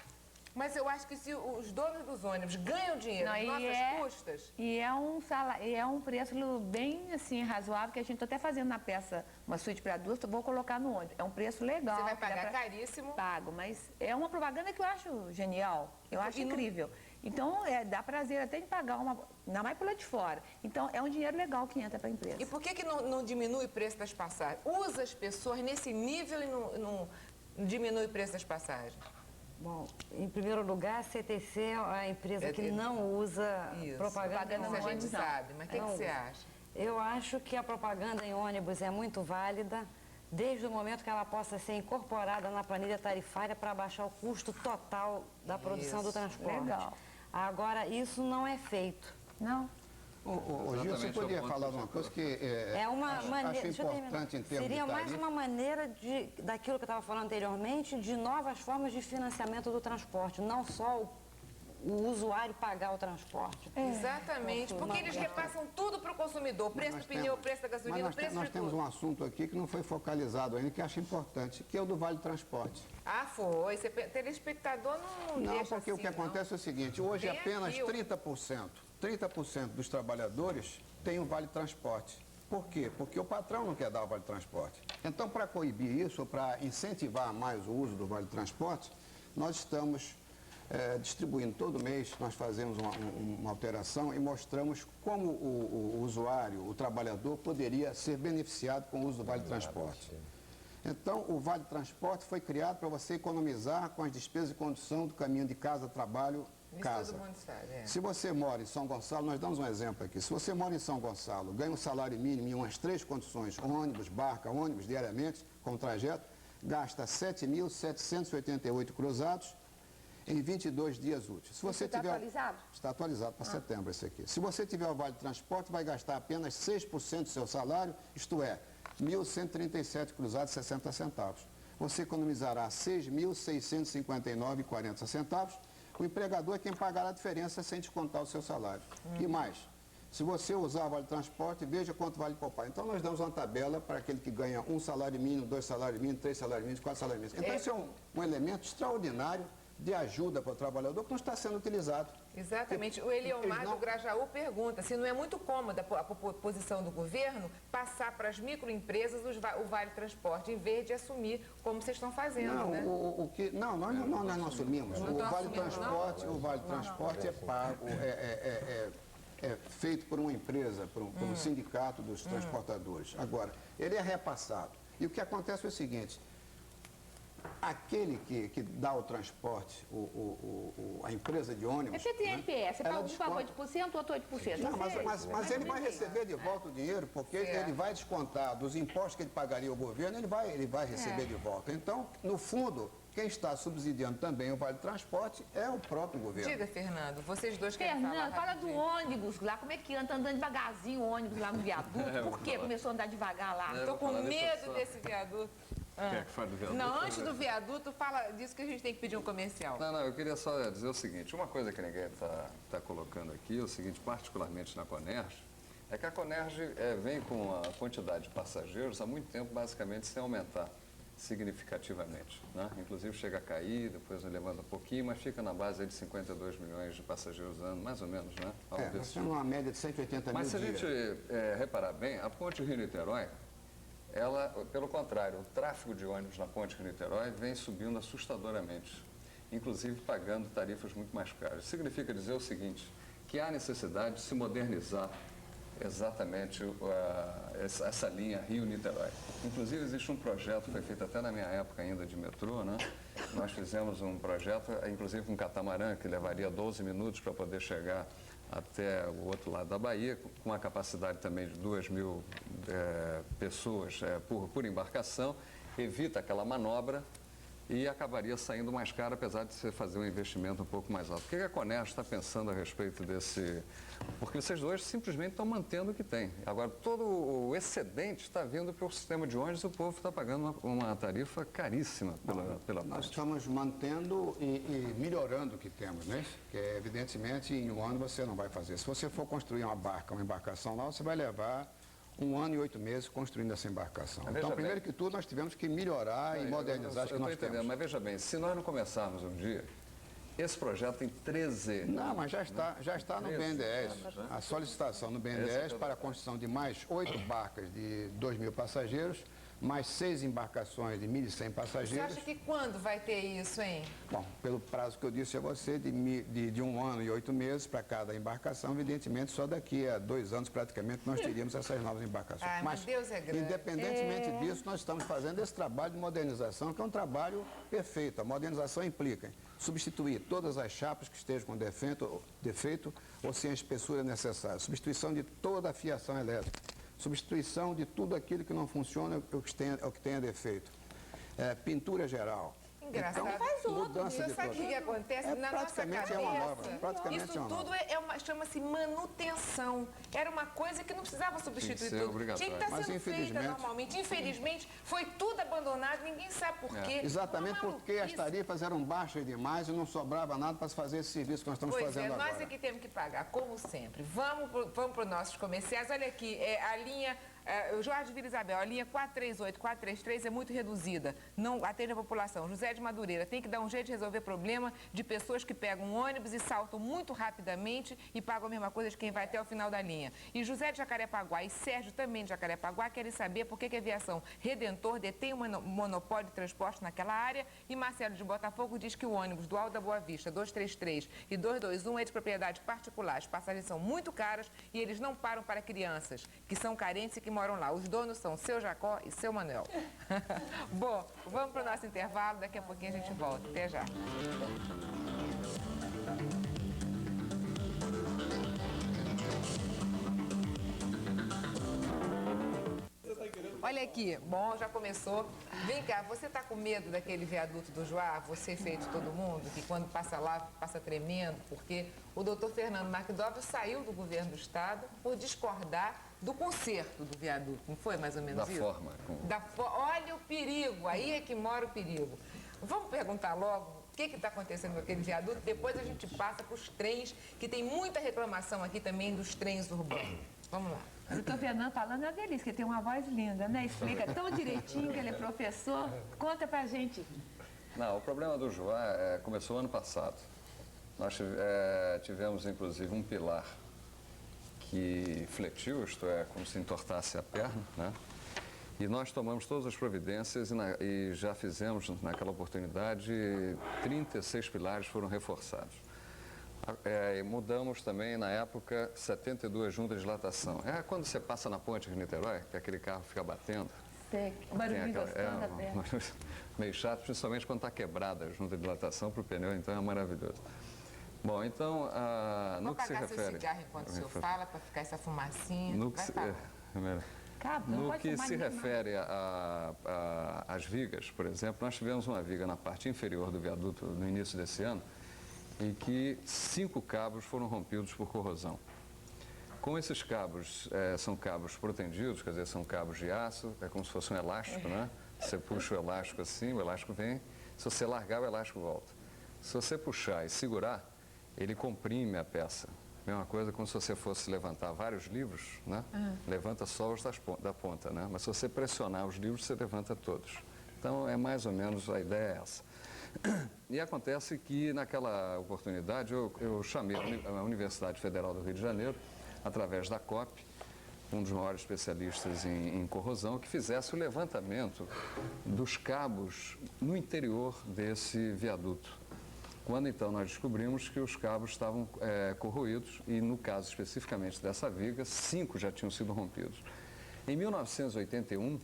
mas eu acho que se os donos dos ônibus ganham dinheiro às nossas custas... E é um preço bem assim, razoável, que a gente está até fazendo na peça uma suíte para duas, vou colocar no ônibus. É um preço legal. Você vai pagar caríssimo. Pago, mas é uma propaganda que eu acho genial, eu acho incrível. Então, dá prazer até de pagar ainda mais pela de fora. Então, é um dinheiro legal que entra para a empresa. E por que não diminui o preço das passagens? Usa as pessoas nesse nível e não diminui o preço das passagens? Bom, em primeiro lugar, a CTC é a empresa que não usa propaganda em ônibus. Isso a gente sabe, mas o que você acha? Eu acho que a propaganda em ônibus é muito válida, desde o momento que ela possa ser incorporada na planilha tarifária para baixar o custo total da produção do transporte. Legal. Agora, isso não é feito. Não. Ô, Gil, você poderia falar de uma coisa que acho importante em termos Seria de mais uma maneira daquilo que eu estava falando anteriormente, de novas formas de financiamento do transporte, não só o usuário pagar o transporte. Exatamente, porque eles repassam tudo para o consumidor, o preço do pneu, o preço da gasolina, o preço de tudo. Nós temos um assunto aqui que não foi focalizado ainda, que acho importante, que é o do Vale Transporte. Ah, foi. Telespectador não deixa Não, porque assim, o que acontece é o seguinte, hoje apenas 30% dos trabalhadores têm o Vale Transporte. Por quê? Porque o patrão não quer dar o Vale Transporte. Então, para coibir isso, para incentivar mais o uso do Vale Transporte, nós estamos distribuindo todo mês, nós fazemos uma alteração e mostramos como o usuário, o trabalhador, poderia ser beneficiado com o uso do Vale Transporte. Então, o Vale Transporte foi criado para você economizar com as despesas de condução do caminho de casa, trabalho, casa. Todo mundo sabe, Se você mora em São Gonçalo, nós damos um exemplo aqui. Se você mora em São Gonçalo, ganha um salário mínimo em umas 3 condições, ônibus, barca, ônibus diariamente, com trajeto, gasta 7.788 cruzados em 22 dias úteis. Se você está tiver... atualizado? Está atualizado para setembro esse aqui. Se você tiver o Vale Transporte, vai gastar apenas 6% do seu salário, isto é, 1.137 cruzados e 60 centavos. Você economizará 6.659,40 centavos. O empregador é quem pagará a diferença sem descontar o seu salário. E mais, se você usar o Vale Transporte, veja quanto vale poupar. Então, nós damos uma tabela para aquele que ganha 1 salário mínimo, 2 salários mínimos, 3 salários mínimos, 4 salários mínimos. Então, isso é um elemento extraordinário de ajuda para o trabalhador que não está sendo utilizado. Exatamente. O Eliomar do Grajaú pergunta se não é muito cômoda a posição do governo passar para as microempresas o Vale Transporte, em vez de assumir como vocês estão fazendo, não, né? Nós não assumimos. O Vale Transporte é pago, é feito por uma empresa, por um sindicato dos transportadores. Agora, ele é repassado. E o que acontece é o seguinte, aquele que dá o transporte, a empresa de ônibus... Você tem NPS, você paga um 8%, outro 8%. Não, mas ele vai receber de volta o dinheiro, porque ele vai descontar dos impostos que ele pagaria ao governo, ele vai receber de volta. Então, no fundo, quem está subsidiando também o Vale Transporte é o próprio governo. Diga, Fernando, vocês dois querem falar Fernando, fala do ônibus lá, como é que anda? Tá andando devagarzinho o ônibus lá no viaduto. Por que começou a andar devagar lá? Estou com medo desse viaduto. Quer que fale do viaduto? Não, antes do viaduto, fala disso que a gente tem que pedir um comercial. Não, eu queria só dizer o seguinte, uma coisa que ninguém está colocando aqui, é o seguinte, particularmente na Conerj, é que a Conerj vem com a quantidade de passageiros há muito tempo, basicamente, sem aumentar significativamente, né? Inclusive chega a cair, depois levanta um pouquinho, mas fica na base de 52 milhões de passageiros ano, mais ou menos, né? Nós temos uma média de 180 mil Mas se a gente reparar bem, a ponte Rio-Niterói, ela, pelo contrário, o tráfego de ônibus na ponte Rio-Niterói vem subindo assustadoramente, inclusive pagando tarifas muito mais caras. Significa dizer o seguinte, que há necessidade de se modernizar exatamente essa linha Rio-Niterói. Inclusive, existe um projeto, foi feito até na minha época ainda de metrô, né? Nós fizemos um projeto, inclusive um catamarã, que levaria 12 minutos para poder chegar até o outro lado da Bahia, com uma capacidade também de 2.000 pessoas por embarcação, evita aquela manobra, e acabaria saindo mais caro, apesar de você fazer um investimento um pouco mais alto. O que a Conerd está pensando a respeito desse... Porque vocês dois simplesmente estão mantendo o que tem. Agora, todo o excedente está vindo para o sistema de ônibus e o povo está pagando uma tarifa caríssima pela Nós parte. estamos mantendo e melhorando o que temos, né? Que evidentemente em um ano você não vai fazer. Se você for construir uma barca, uma embarcação lá, você vai levar 1 ano e 8 meses construindo essa embarcação. Mas então, veja primeiro bem. que tudo, nós tivemos que melhorar e modernizar as que Eu estou nós entendendo, temos. mas veja bem, se nós não começarmos um dia, esse projeto tem 13... Não, mas já está no 13 BNDES. anos, né? A solicitação no Esse é BNDES que eu- para a construção de mais 8 barcas de 2.000 passageiros, mais 6 embarcações de 1.100 Você passageiros. acha que quando vai ter isso, hein? Bom, pelo prazo que eu disse a você, de 1 ano e 8 meses para cada embarcação, evidentemente, só daqui a 2 anos praticamente nós teríamos essas novas embarcações. Ai, mas Deus é grande. Independentemente disso, nós estamos fazendo esse trabalho de modernização, que é um trabalho perfeito. A modernização implica substituir todas as chapas que estejam com defeito ou sem a espessura necessária, substituição de toda a fiação elétrica, substituição de tudo aquilo que não funciona ou que tenha defeito, pintura geral. Engraçado. Então, Faz outro. mudança Você de sabe o que acontece? Na nossa praticamente cabeça, é uma nova. Praticamente isso é uma nova. tudo chama-se manutenção. Era uma coisa que não precisava substituir Tinha que ser tudo. obrigatório. Tinha que estar Mas, sendo feita infelizmente- normalmente. Infelizmente, foi tudo abandonado, ninguém sabe por quê. Exatamente Uma porque as maluquice. tarifas eram baixas demais e não sobrava nada para se fazer esse serviço que nós estamos Pois fazendo é, agora. nós aqui temos que pagar, como sempre. Vamos para os nossos comerciais. Olha aqui, a linha... o Jorge Vila Isabel, a linha 438, 433 é muito reduzida, não atende a população. José de Madureira, tem que dar um jeito de resolver problema de pessoas que pegam um ônibus e saltam muito rapidamente e pagam a mesma coisa de quem vai até o final da linha. E José de Jacarepaguá e Sérgio também de Jacarepaguá querem saber por que a aviação Redentor detém um monopólio de transporte naquela área. E Marcelo de Botafogo diz que o ônibus do Alto da Boa Vista 233 e 221 é de propriedade particular. As passagens são muito caras e eles não param para crianças que são carentes e que moram lá. Os donos são seu Jacó e seu Manuel. Bom, vamos para o nosso intervalo, daqui a pouquinho a gente volta. Até já. Olha aqui, bom, já começou. Vem cá, você está com medo daquele viaduto do Joá, você feito todo mundo, que quando passa lá, passa tremendo, porque o doutor Fernando Marquidóvio saiu do governo do Estado por discordar do conserto do viaduto, não foi mais ou menos Da isso? forma. Olha o perigo, aí é que mora o perigo. Vamos perguntar logo o que está acontecendo com aquele viaduto, depois a gente passa para os trens, que tem muita reclamação aqui também dos trens urbanos. Vamos lá. O doutor Fernando falando é uma delícia, que tem uma voz linda, né? Explica tão direitinho que ele é professor. Conta pra gente. Não, o problema do Joá começou ano passado. Nós tivemos, inclusive, um pilar que fletiu, isto é, como se entortasse a perna, né? E nós tomamos todas as providências e já fizemos, naquela oportunidade, 36 pilares foram reforçados. Mudamos também, na época, 72 juntas de dilatação. É quando você passa na ponte de Niterói, que aquele carro fica batendo. Sei, o barulhinho gostando até. Meio chato, principalmente quando está quebrada a junta de dilatação para o pneu, então é maravilhoso. Bom, então, no que se refere... Vou apagar seu cigarro enquanto o senhor fala, para ficar essa fumacinha. No que Vai se, falar. no que se refere às vigas, por exemplo, nós tivemos uma viga na parte inferior do viaduto no início desse ano, em que 5 cabos foram rompidos por corrosão. Com esses cabos, são cabos protendidos, quer dizer, são cabos de aço, é como se fosse um elástico, né? Você puxa o elástico assim, o elástico vem, se você largar, o elástico volta. Se você puxar e segurar, ele comprime a peça. Mesma coisa como se você fosse levantar vários livros, né? Levanta só os da ponta, né? Mas se você pressionar os livros, você levanta todos. Então, é mais ou menos, a ideia é essa. E acontece que, naquela oportunidade, eu chamei a Universidade Federal do Rio de Janeiro, através da COP, um dos maiores especialistas em corrosão, que fizesse o levantamento dos cabos no interior desse viaduto. Quando, então, nós descobrimos que os cabos estavam corroídos e, no caso especificamente dessa viga, 5 já tinham sido rompidos. Em 1981,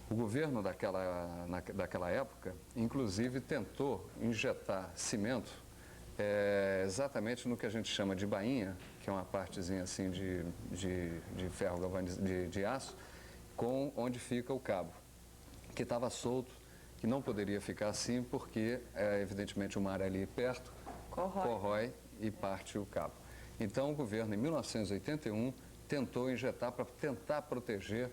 o governo daquela época, inclusive, tentou injetar cimento exatamente no que a gente chama de bainha, que é uma partezinha assim de ferro de aço, onde fica o cabo, que estava solto que não poderia ficar assim porque, evidentemente, o mar ali perto corrói e parte o cabo. Então, o governo, em 1981, tentou injetar para tentar proteger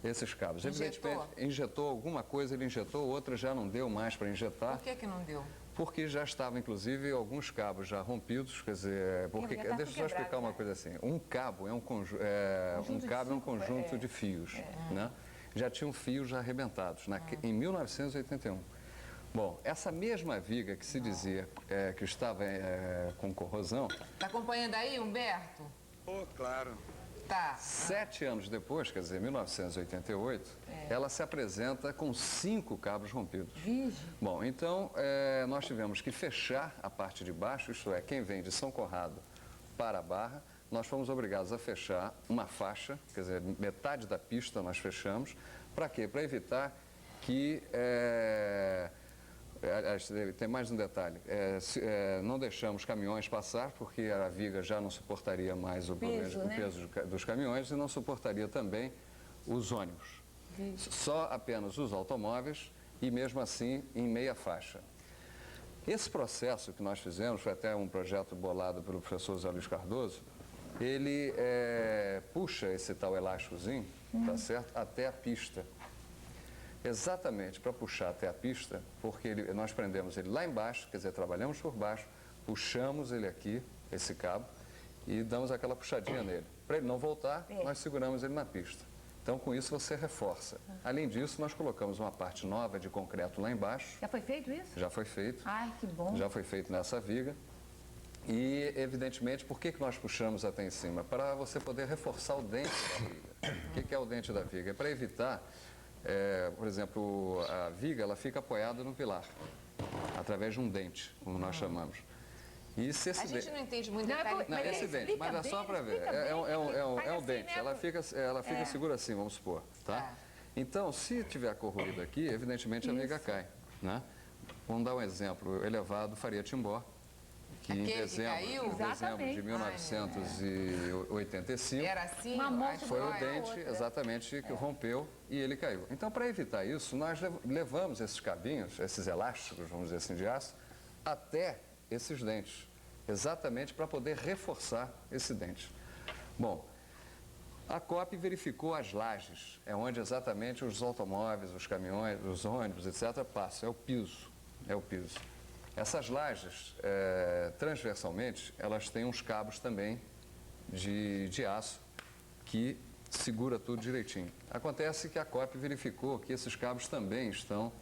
esses cabos. Evidentemente, injetou alguma coisa, ele injetou, outra já não deu mais para injetar. Por que não deu? Porque já estavam, inclusive, alguns cabos já rompidos, quer dizer, porque, deixa eu só explicar uma coisa assim, um cabo é um conjunto de fios, né? Já tinham fios já arrebentados, em 1981. Bom, essa mesma viga que se dizia que estava com corrosão... Está acompanhando aí, Humberto? Claro. Tá. 7 anos depois, quer dizer, 1988, ela se apresenta com 5 cabos rompidos. Bom, então nós tivemos que fechar a parte de baixo, isto é, quem vem de São Conrado para a Barra, nós fomos obrigados a fechar uma faixa, quer dizer, metade da pista nós fechamos. Para quê? Para evitar que... tem mais um detalhe, não deixamos caminhões passar porque a viga já não suportaria mais o peso dos caminhões e não suportaria também os ônibus. Só apenas os automóveis e mesmo assim em meia faixa. Esse processo que nós fizemos, foi até um projeto bolado pelo professor Zé Luiz Cardoso, ele puxa esse tal elásticozinho, tá certo? Até a pista. Exatamente para puxar até a pista, porque nós prendemos ele lá embaixo, quer dizer, trabalhamos por baixo, puxamos ele aqui, esse cabo, e damos aquela puxadinha nele. Para ele não voltar, nós seguramos ele na pista. Então, com isso, você reforça. Além disso, nós colocamos uma parte nova de concreto lá embaixo. Já foi feito isso? Já foi feito. Ai, que bom. Já foi feito nessa viga. E, evidentemente, por que nós puxamos até em cima? Para você poder reforçar o dente da viga. O que é o dente da viga? É para evitar... por exemplo, a viga ela fica apoiada no pilar, através de um dente, como nós chamamos. E se esse gente não entende muito esse dente, mas é só para ver, é um dente, né? ela fica segura assim, vamos supor, tá? Então, se tiver corroído aqui, evidentemente a viga cai, né? Vamos dar um exemplo, o elevado Faria Timbó, que em dezembro de 1985 era assim, foi o dente exatamente que rompeu e ele caiu. Então, para evitar isso, nós levamos esses cabinhos, esses elásticos, vamos dizer assim, de aço, até esses dentes, exatamente para poder reforçar esse dente. Bom, a COP verificou as lajes, é onde exatamente os automóveis, os caminhões, os ônibus, etc., passam, é o piso. Essas lajes, transversalmente, elas têm uns cabos também de aço que segura tudo direitinho. Acontece que a COP verificou que esses cabos também estão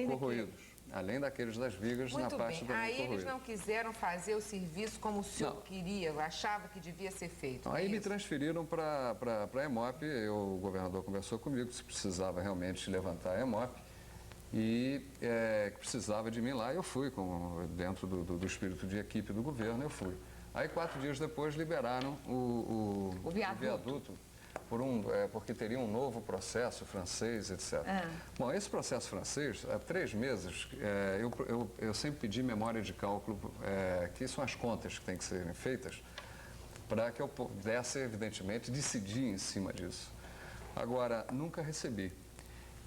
corroídos, além daqueles das vigas na parte do Aí eles não quiseram fazer o serviço como o senhor queria, achava que devia ser feito. Aí me transferiram para a EMOP, o governador conversou comigo se precisava realmente levantar a EMOP. E que precisava de mim lá, eu fui, dentro do espírito de equipe do governo, eu fui. Aí 4 dias depois liberaram o viaduto porque teria um novo processo francês, etc. Bom, esse processo francês, há 3 meses, eu sempre pedi memória de cálculo, que são as contas que têm que serem feitas, para que eu pudesse, evidentemente, decidir em cima disso. Agora, nunca recebi.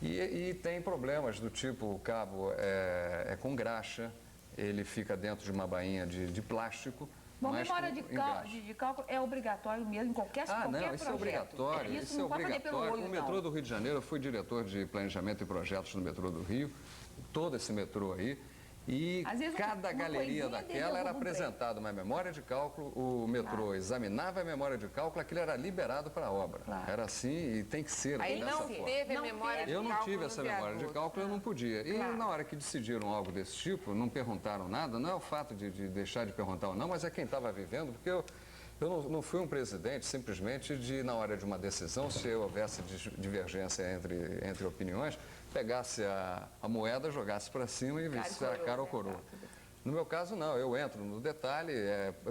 E tem problemas do tipo, o cabo é com graxa, ele fica dentro de uma bainha de plástico. Bom, memória de cálculo é obrigatório mesmo em qualquer projeto. Não, isso é obrigatório. Isso é obrigatório. No metrô do Rio de Janeiro, eu fui diretor de planejamento e projetos no metrô do Rio, todo esse metrô aí. E cada galeria daquela era apresentada uma memória de cálculo, o metrô examinava a memória de cálculo, aquilo era liberado para a obra. Era assim e tem que ser dessa forma. Teve a memória de eu cálculo. não tive essa memória de cálculo, eu não podia. E na hora que decidiram algo desse tipo, não perguntaram nada, não é o fato de deixar de perguntar ou não, mas é quem estava vivendo, porque eu não fui um presidente simplesmente na hora de uma decisão, se houvesse divergência entre opiniões, pegasse a moeda, jogasse para cima e visse se era cara ou coroa. No meu caso, não. Eu entro no detalhe,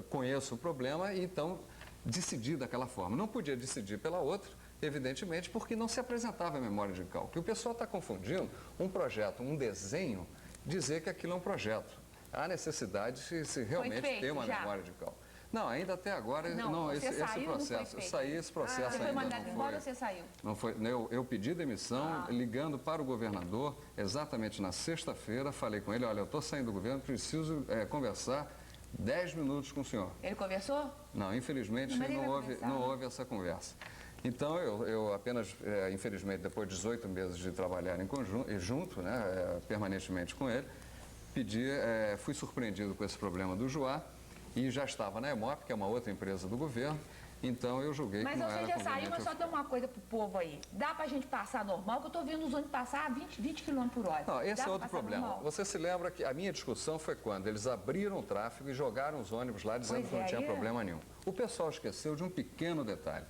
conheço o problema e então decidi daquela forma. Não podia decidir pela outra, evidentemente, porque não se apresentava a memória de cálculo. E o pessoal está confundindo um projeto, um desenho, dizer que aquilo é um projeto. Há necessidade de se realmente ter uma memória de cálculo. Não, ainda até agora, Você esse saiu, não foi processo, eu feito. saí, esse processo Você foi ainda mandado não embora foi. ou você saiu? Não foi, eu pedi demissão, ligando para o governador, exatamente na sexta-feira, falei com ele, olha, eu estou saindo do governo, preciso conversar 10 minutos com o senhor. Ele conversou? Não, infelizmente não houve essa conversa. Então, eu apenas, infelizmente, depois de 18 meses de trabalhar em conjunto, junto, né, permanentemente com ele, fui surpreendido com esse problema do Joá e já estava na EMOP, que é uma outra empresa do governo, então eu julguei que não era Mas você já saiu, conveniente. mas só tem uma coisa pro povo aí. Dá pra gente passar normal, que eu tô vendo os ônibus passar a 20 km por hora. Não, esse Dá é pra outro passar problema. normal? Você se lembra que a minha discussão foi quando eles abriram o tráfego e jogaram os ônibus lá dizendo que não tinha problema nenhum. O pessoal esqueceu de um pequeno detalhe.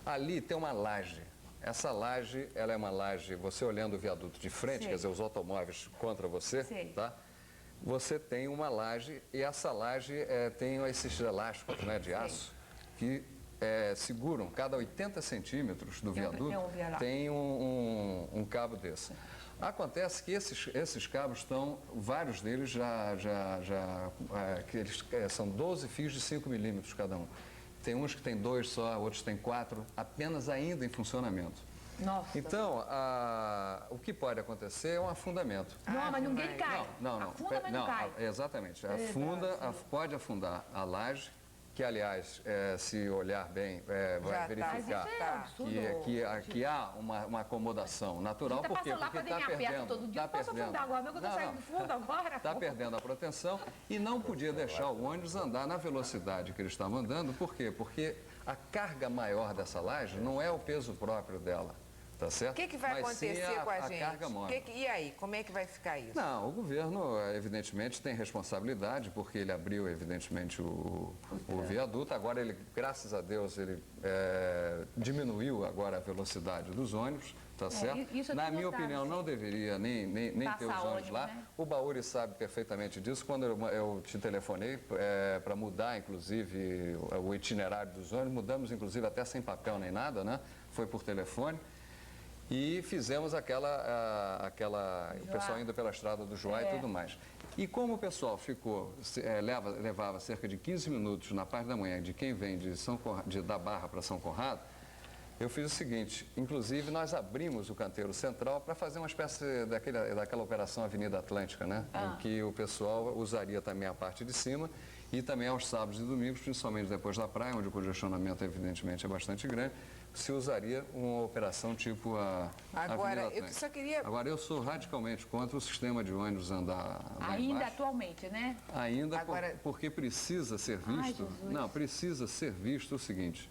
Ali tem uma laje. Essa laje, ela é uma laje, você olhando o viaduto de frente, quer dizer, os automóveis contra você, tá? Você tem uma laje e essa laje tem esses elásticos, né, de aço que seguram, cada 80 centímetros do viaduto tem um cabo desse. Acontece que esses cabos estão, vários deles são 12 fios de 5 milímetros cada um. Tem uns que tem 2 só, outros tem 4, apenas ainda em funcionamento. Nossa. Então, o que pode acontecer é um afundamento. Não, mas ninguém cai. Não. Afunda, mas não cai. Exatamente. Pode afundar a laje, que, aliás, se olhar bem, vai verificar que há uma acomodação natural. Você passa lá para ir a pé todo dia. Posso afundar agora? Meu, que eu estou saindo do fundo agora. Está perdendo a proteção e não podia deixar o ônibus andar na velocidade que ele estava andando. Por quê? Porque a carga maior dessa laje não é o peso próprio dela. Tá certo? O que vai acontecer com a gente? Carga móvel. E aí, como é que vai ficar isso? Não, o governo, evidentemente, tem responsabilidade, porque ele abriu, evidentemente, o viaduto. Agora, ele, graças a Deus, ele diminuiu agora a velocidade dos ônibus, tá certo? Na minha opinião, não deveria nem ter os ônibus lá. Né? O Bauri sabe perfeitamente disso. Quando eu te telefonei para mudar, inclusive, o itinerário dos ônibus, mudamos, inclusive, até sem papel nem nada, né? Foi por telefone. E fizemos o pessoal indo pela estrada do Joá e tudo mais. E como o pessoal levava cerca de 15 minutos na parte da manhã de quem vem da Barra para São Conrado, eu fiz o seguinte, inclusive nós abrimos o canteiro central para fazer uma espécie daquela operação Avenida Atlântica, né? Em que o pessoal usaria também a parte de cima e também aos sábados e domingos, principalmente depois da praia, onde o congestionamento evidentemente é bastante grande, se usaria uma operação tipo a Avenida Atlântica. Agora, eu sou radicalmente contra o sistema de ônibus andar lá ainda embaixo. Atualmente, né? Ainda, porque precisa ser visto. Não, precisa ser visto o seguinte.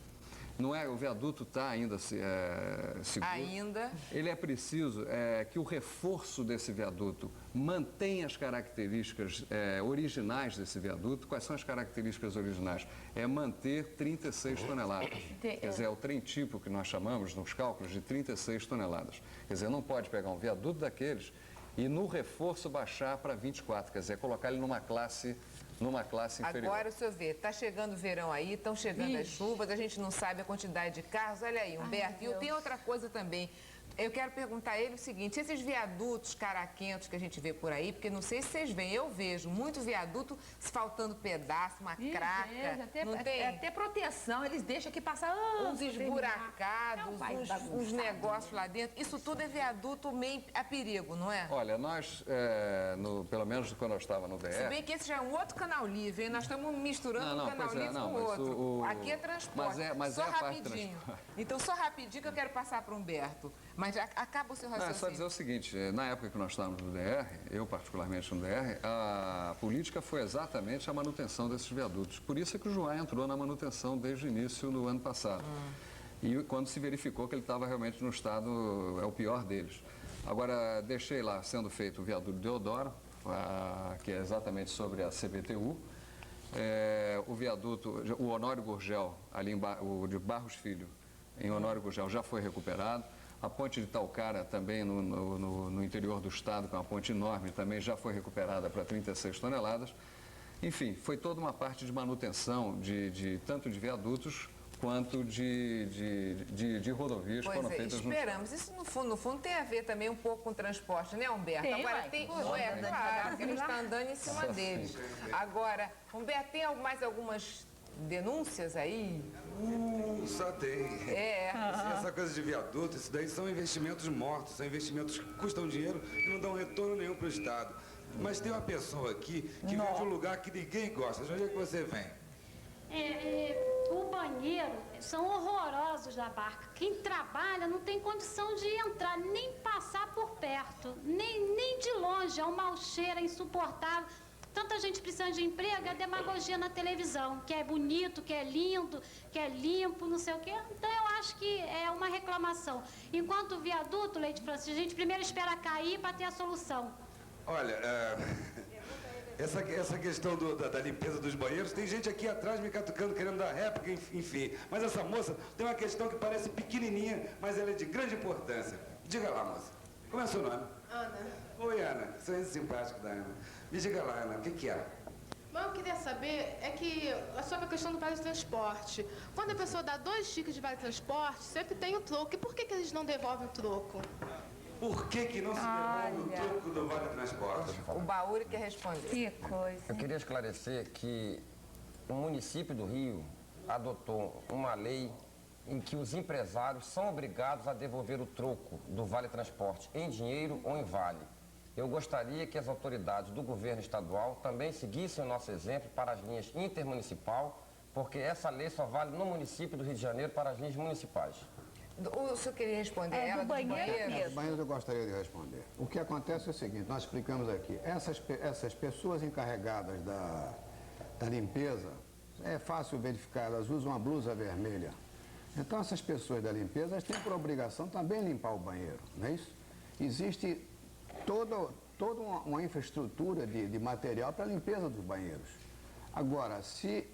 Não é, o viaduto está ainda seguro. Ainda. Ele é preciso que o reforço desse viaduto mantenha as características originais desse viaduto. Quais são as características originais? É manter 36 toneladas. Quer dizer, é o trem tipo que nós chamamos nos cálculos de 36 toneladas. Quer dizer, não pode pegar um viaduto daqueles e no reforço baixar para 24, quer dizer, colocar ele numa classe inferior. Agora o senhor vê, está chegando o verão aí, estão chegando as chuvas, a gente não sabe a quantidade de carros. Olha aí, Humberto, e tem outra coisa também. Eu quero perguntar a ele o seguinte, esses viadutos caraquentos que a gente vê por aí, porque não sei se vocês veem, eu vejo muito viaduto faltando pedaço, uma craca. Não tem? Até proteção, eles deixam aqui passar uns esburacados, uns negócios lá dentro. Isso tudo é viaduto meio a perigo, não é? Olha, nós, pelo menos quando eu estava no DR... Se bem que esse já é um outro canal livre, hein? Nós estamos misturando um canal livre com o outro. Aqui é transporte. Mas só é a rapidinho. Parte então, só rapidinho que eu quero passar para o Humberto. Mas acaba o seu raciocínio. É só dizer o seguinte, na época que nós estávamos no DR, eu particularmente no DR, a política foi exatamente a manutenção desses viadutos. Por isso é que o Joá entrou na manutenção desde o início do ano passado. E quando se verificou que ele estava realmente no estado, é o pior deles. Agora, deixei lá sendo feito o viaduto Deodoro, que é exatamente sobre a CBTU. O viaduto, o Honório Gurgel, ali o de Barros Filho, em Honório Gurgel, já foi recuperado. A ponte de Talcara, também no interior do estado, que é uma ponte enorme, também já foi recuperada para 36 toneladas. Enfim, foi toda uma parte de manutenção, tanto de viadutos quanto de rodovias que foram feitas no estado. Isso no fundo tem a ver também um pouco com transporte, né, Humberto? Agora claro, porque a gente está andando em cima deles. Agora, Humberto, tem mais algumas denúncias aí? Só tem. Essa coisa de viaduto, isso daí são investimentos mortos, são investimentos que custam dinheiro e não dão retorno nenhum para o Estado. Mas tem uma pessoa aqui que vem de um lugar que ninguém gosta. De onde é que você vem? O banheiro são horrorosos da barca. Quem trabalha não tem condição de entrar, nem passar por perto, nem de longe. É um mau cheiro, é insuportável. Tanta gente precisando de emprego, é demagogia na televisão, que é bonito, que é lindo, que é limpo, não sei o quê. Então eu acho que é uma reclamação. Enquanto o viaduto, Leite Francisco, a gente primeiro espera cair para ter a solução. Olha, essa questão da limpeza dos banheiros, tem gente aqui atrás me catucando, querendo dar réplica, enfim. Mas essa moça tem uma questão que parece pequenininha, mas ela é de grande importância. Diga lá, moça. Como é o seu nome? Ana. Oi, Ana. Você é simpático da Ana. Me diga lá, Ana, o que é? Bom, eu queria saber sobre a questão do vale transporte. Quando a pessoa dá 2 tickets de vale transporte, sempre tem o troco. E por que eles não devolvem o troco? Por que não se devolve o troco do vale transporte? O Bauri quer responder. Que coisa. Eu queria esclarecer que o município do Rio adotou uma lei em que os empresários são obrigados a devolver o troco do vale transporte em dinheiro ou em vale. Eu gostaria que as autoridades do governo estadual também seguissem o nosso exemplo para as linhas intermunicipal, porque essa lei só vale no município do Rio de Janeiro para as linhas municipais. O senhor queria responder? Do banheiro mesmo. Dos banheiros eu gostaria de responder. O que acontece é o seguinte, nós explicamos aqui, essas pessoas encarregadas da limpeza, é fácil verificar, elas usam uma blusa vermelha. Então essas pessoas da limpeza, elas têm por obrigação também limpar o banheiro, não é isso? Existe toda uma infraestrutura de material para a limpeza dos banheiros. Agora, se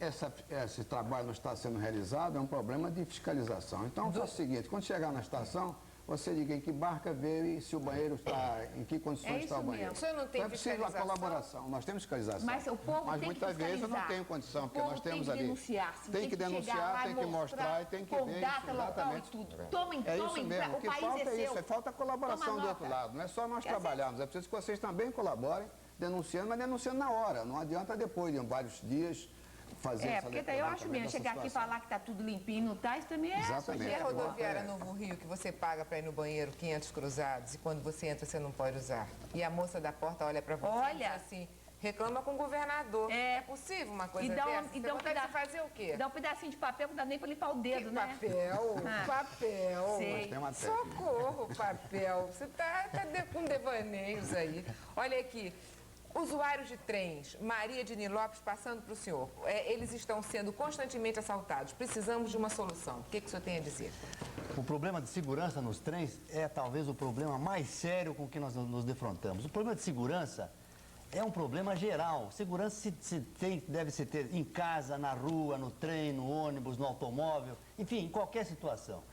esse trabalho não está sendo realizado, é um problema de fiscalização. Então, faz o seguinte, quando chegar na estação, você diga em que barca veio e se o banheiro está, em que condições está o banheiro. O senhor não tem então é preciso a colaboração, nós temos fiscalização. Mas o povo Mas tem muitas que vezes eu não fiscalizar. tenho condição, porque O povo nós temos tem que ali. denunciar, Tem que denunciar, tem que mostrar e tem que ver. Data, local e tudo. Tomem, é isso mesmo, o que falta é isso, falta a colaboração do outro lado. Não é só nós trabalharmos, é preciso que vocês também colaborem, denunciando, mas denunciando na hora. Não adianta depois de vários dias fazer essa porque daí eu acho mesmo, chegar aqui e falar que está tudo limpinho, não está, isso também é... Exatamente. E a rodoviária Novo Rio, que você paga para ir no banheiro 500 cruzados e quando você entra você não pode usar? E a moça da porta olha para você e diz assim, reclama com o governador. É possível uma coisa dessa? Você consegue fazer o quê? Dá um pedacinho de papel que não dá nem para limpar o dedo, né? Papel, papel. Sei. Socorro, papel. Você tá com devaneios aí. Olha aqui. Usuários de trens, Maria de Nilópolis, passando para o senhor. Eles estão sendo constantemente assaltados. Precisamos de uma solução. O que o senhor tem a dizer? O problema de segurança nos trens é talvez o problema mais sério com que nós nos defrontamos. O problema de segurança é um problema geral. Segurança deve se ter em casa, na rua, no trem, no ônibus, no automóvel, enfim, em qualquer situação.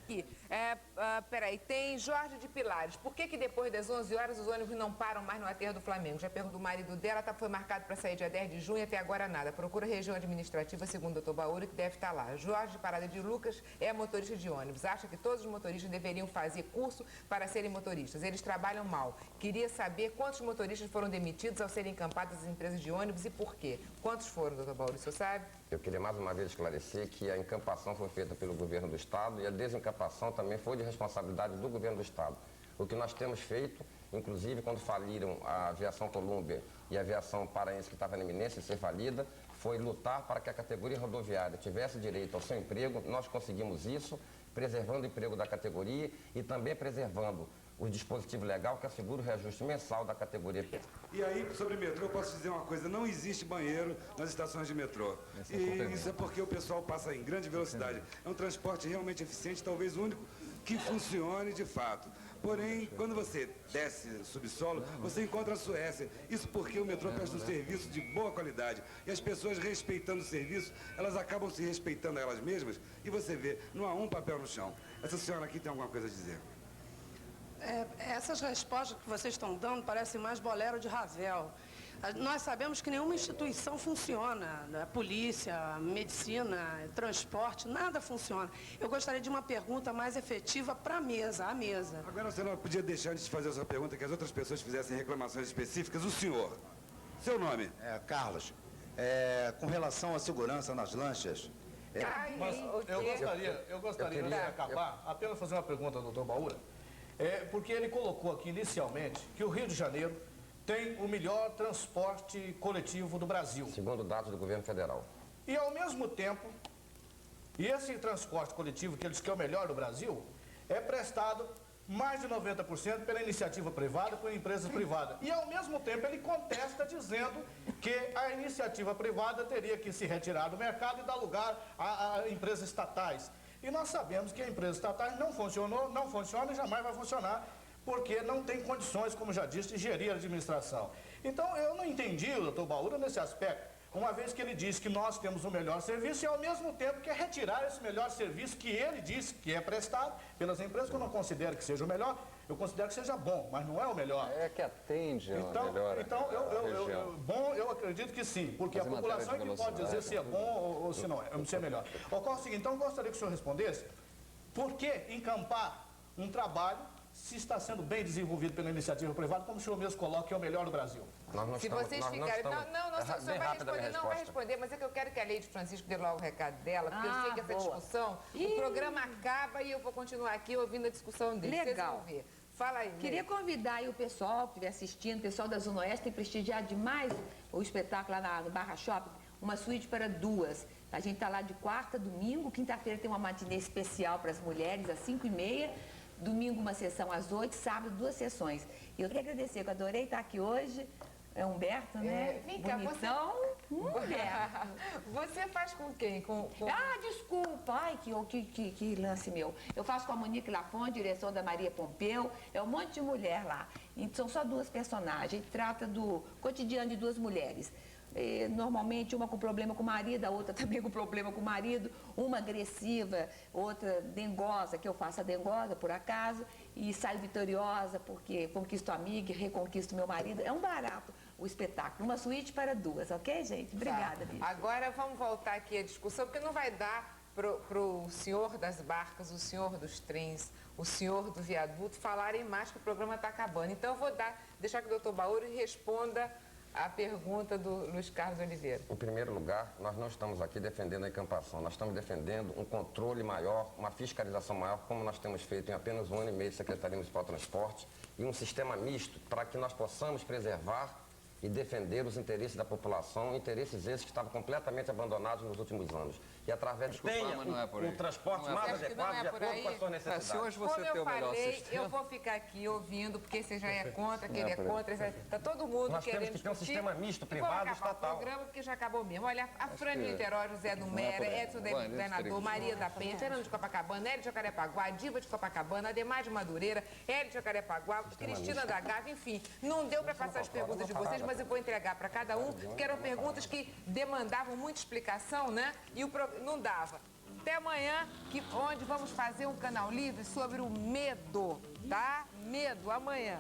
Peraí, tem Jorge de Pilares. Por que depois das 11 horas os ônibus não param mais no aterro do Flamengo? Já perguntou do marido dela, foi marcado para sair dia 10 de junho e até agora nada. Procura a região administrativa, segundo o doutor Bauri, que deve estar lá. Jorge de Parada de Lucas é motorista de ônibus. Acha que todos os motoristas deveriam fazer curso para serem motoristas. Eles trabalham mal. Queria saber quantos motoristas foram demitidos ao serem encampados as empresas de ônibus e por quê. Quantos foram, doutor Bauri, o senhor sabe? Eu queria mais uma vez esclarecer que a encampação foi feita pelo governo do Estado e a desencampação também foi de responsabilidade do governo do Estado. O que nós temos feito, inclusive quando faliram a aviação Colômbia e a aviação paraense que estava na iminência de ser falida, foi lutar para que a categoria rodoviária tivesse direito ao seu emprego. Nós conseguimos isso, preservando o emprego da categoria e também preservando o dispositivo legal que assegura o reajuste mensal da categoria P. E aí, sobre metrô, eu posso dizer uma coisa, não existe banheiro nas estações de metrô. E isso é porque o pessoal passa em grande velocidade. É um transporte realmente eficiente, talvez o único que funcione de fato. Porém, quando você desce subsolo, você encontra a Suécia. Isso porque o metrô presta um serviço de boa qualidade. E as pessoas respeitando o serviço, elas acabam se respeitando a elas mesmas. E você vê, não há um papel no chão. Essa senhora aqui tem alguma coisa a dizer? Essas respostas que vocês estão dando parecem mais bolero de Ravel. Nós sabemos que nenhuma instituição funciona, a polícia, a medicina, transporte, nada funciona. Eu gostaria de uma pergunta mais efetiva para a mesa. Agora você não podia deixar antes de fazer a sua pergunta que as outras pessoas fizessem reclamações específicas. O senhor, seu nome? Carlos, com relação à segurança nas lanchas, Mas eu gostaria antes de acabar, apenas fazer uma pergunta ao doutor Baúra. Porque ele colocou aqui inicialmente que o Rio de Janeiro tem o melhor transporte coletivo do Brasil. Segundo dados do governo federal. E ao mesmo tempo, esse transporte coletivo, que ele diz que é o melhor do Brasil, é prestado mais de 90% pela iniciativa privada, por empresas privadas. E ao mesmo tempo ele contesta dizendo que a iniciativa privada teria que se retirar do mercado e dar lugar a empresas estatais. E nós sabemos que a empresa estatal não funcionou, não funciona e jamais vai funcionar, porque não tem condições, como já disse, de gerir a administração. Então, eu não entendi o doutor Baúra nesse aspecto, uma vez que ele diz que nós temos o melhor serviço e, ao mesmo tempo, quer retirar esse melhor serviço que ele disse que é prestado pelas empresas, que eu não considero que seja o melhor, eu considero que seja bom, mas não é o melhor. É que atende a melhor região. Bom, eu acredito que sim, porque a população é que pode dizer se é bom ou se não é, se é melhor. Ocorre o seguinte, então eu gostaria que o senhor respondesse, por que encampar um trabalho se está sendo bem desenvolvido pela iniciativa privada, como o senhor mesmo coloca, que é o melhor do Brasil? Se vocês ficarem... Não, o senhor vai responder, não vai responder, mas é que eu quero que a Leide Francisco dê logo o recado dela, porque eu sei que essa discussão, o programa acaba e eu vou continuar aqui ouvindo a discussão dele. Legal. Vocês vão ver. Fala aí. Queria convidar aí o pessoal que estiver assistindo, o pessoal da Zona Oeste, tem prestigiado demais o espetáculo lá no Barra Shopping, uma suíte para duas. A gente está lá de quarta, domingo, quinta-feira tem uma matinê especial para as mulheres, às 5h30. Domingo, uma sessão às 8h, sábado, 2 sessões. E eu queria agradecer, que eu adorei estar aqui hoje. É Humberto, né? Vem cá, bonitão. Humberto. Você faz com quem? Ah, desculpa. Ai, que lance meu. Eu faço com a Monique Lafon, direção da Maria Pompeu. É um monte de mulher lá. E são só 2 personagens. Trata do cotidiano de 2 mulheres. Normalmente uma com problema com o marido, a outra também com problema com o marido, uma agressiva, outra dengosa, que eu faço a dengosa por acaso, e saio vitoriosa porque conquisto a amiga e reconquisto meu marido. É um barato o espetáculo, uma suíte para 2, ok, gente? Obrigada, bicho. Agora vamos voltar aqui à discussão, porque não vai dar pro senhor das barcas, o senhor dos trens, o senhor do viaduto falarem mais, que o programa está acabando. Então eu vou deixar que o doutor Baúra responda a pergunta do Luiz Carlos Oliveira. Em primeiro lugar, nós não estamos aqui defendendo a encampação, nós estamos defendendo um controle maior, uma fiscalização maior, como nós temos feito em apenas 1 ano e meio de Secretaria Municipal de Transporte, e um sistema misto para que nós possamos preservar e defender os interesses da população, interesses esses que estavam completamente abandonados nos últimos anos. E através de tenha um transporte mais adequado de acordo com as suas necessidades. Como eu falei, eu vou ficar aqui ouvindo, porque você já é contra, que ele é contra, está todo mundo nós querendo temos que ter um sistema misto, privado e estatal. O programa, porque já acabou mesmo. Olha, a Fran Niterói, José do Mera, Edson Governador, Maria da Penha, Fernando de Copacabana, Hélio de Jacarepaguá, Diva de Copacabana, Ademar de Madureira, Hélio de Jacarepaguá, Cristina da Gávea, enfim. Não deu para passar as perguntas de vocês, mas eu vou entregar para cada um, que eram perguntas que demandavam muita explicação, né? E não dava. Até amanhã, onde vamos fazer um canal livre sobre o medo, tá? Medo, amanhã.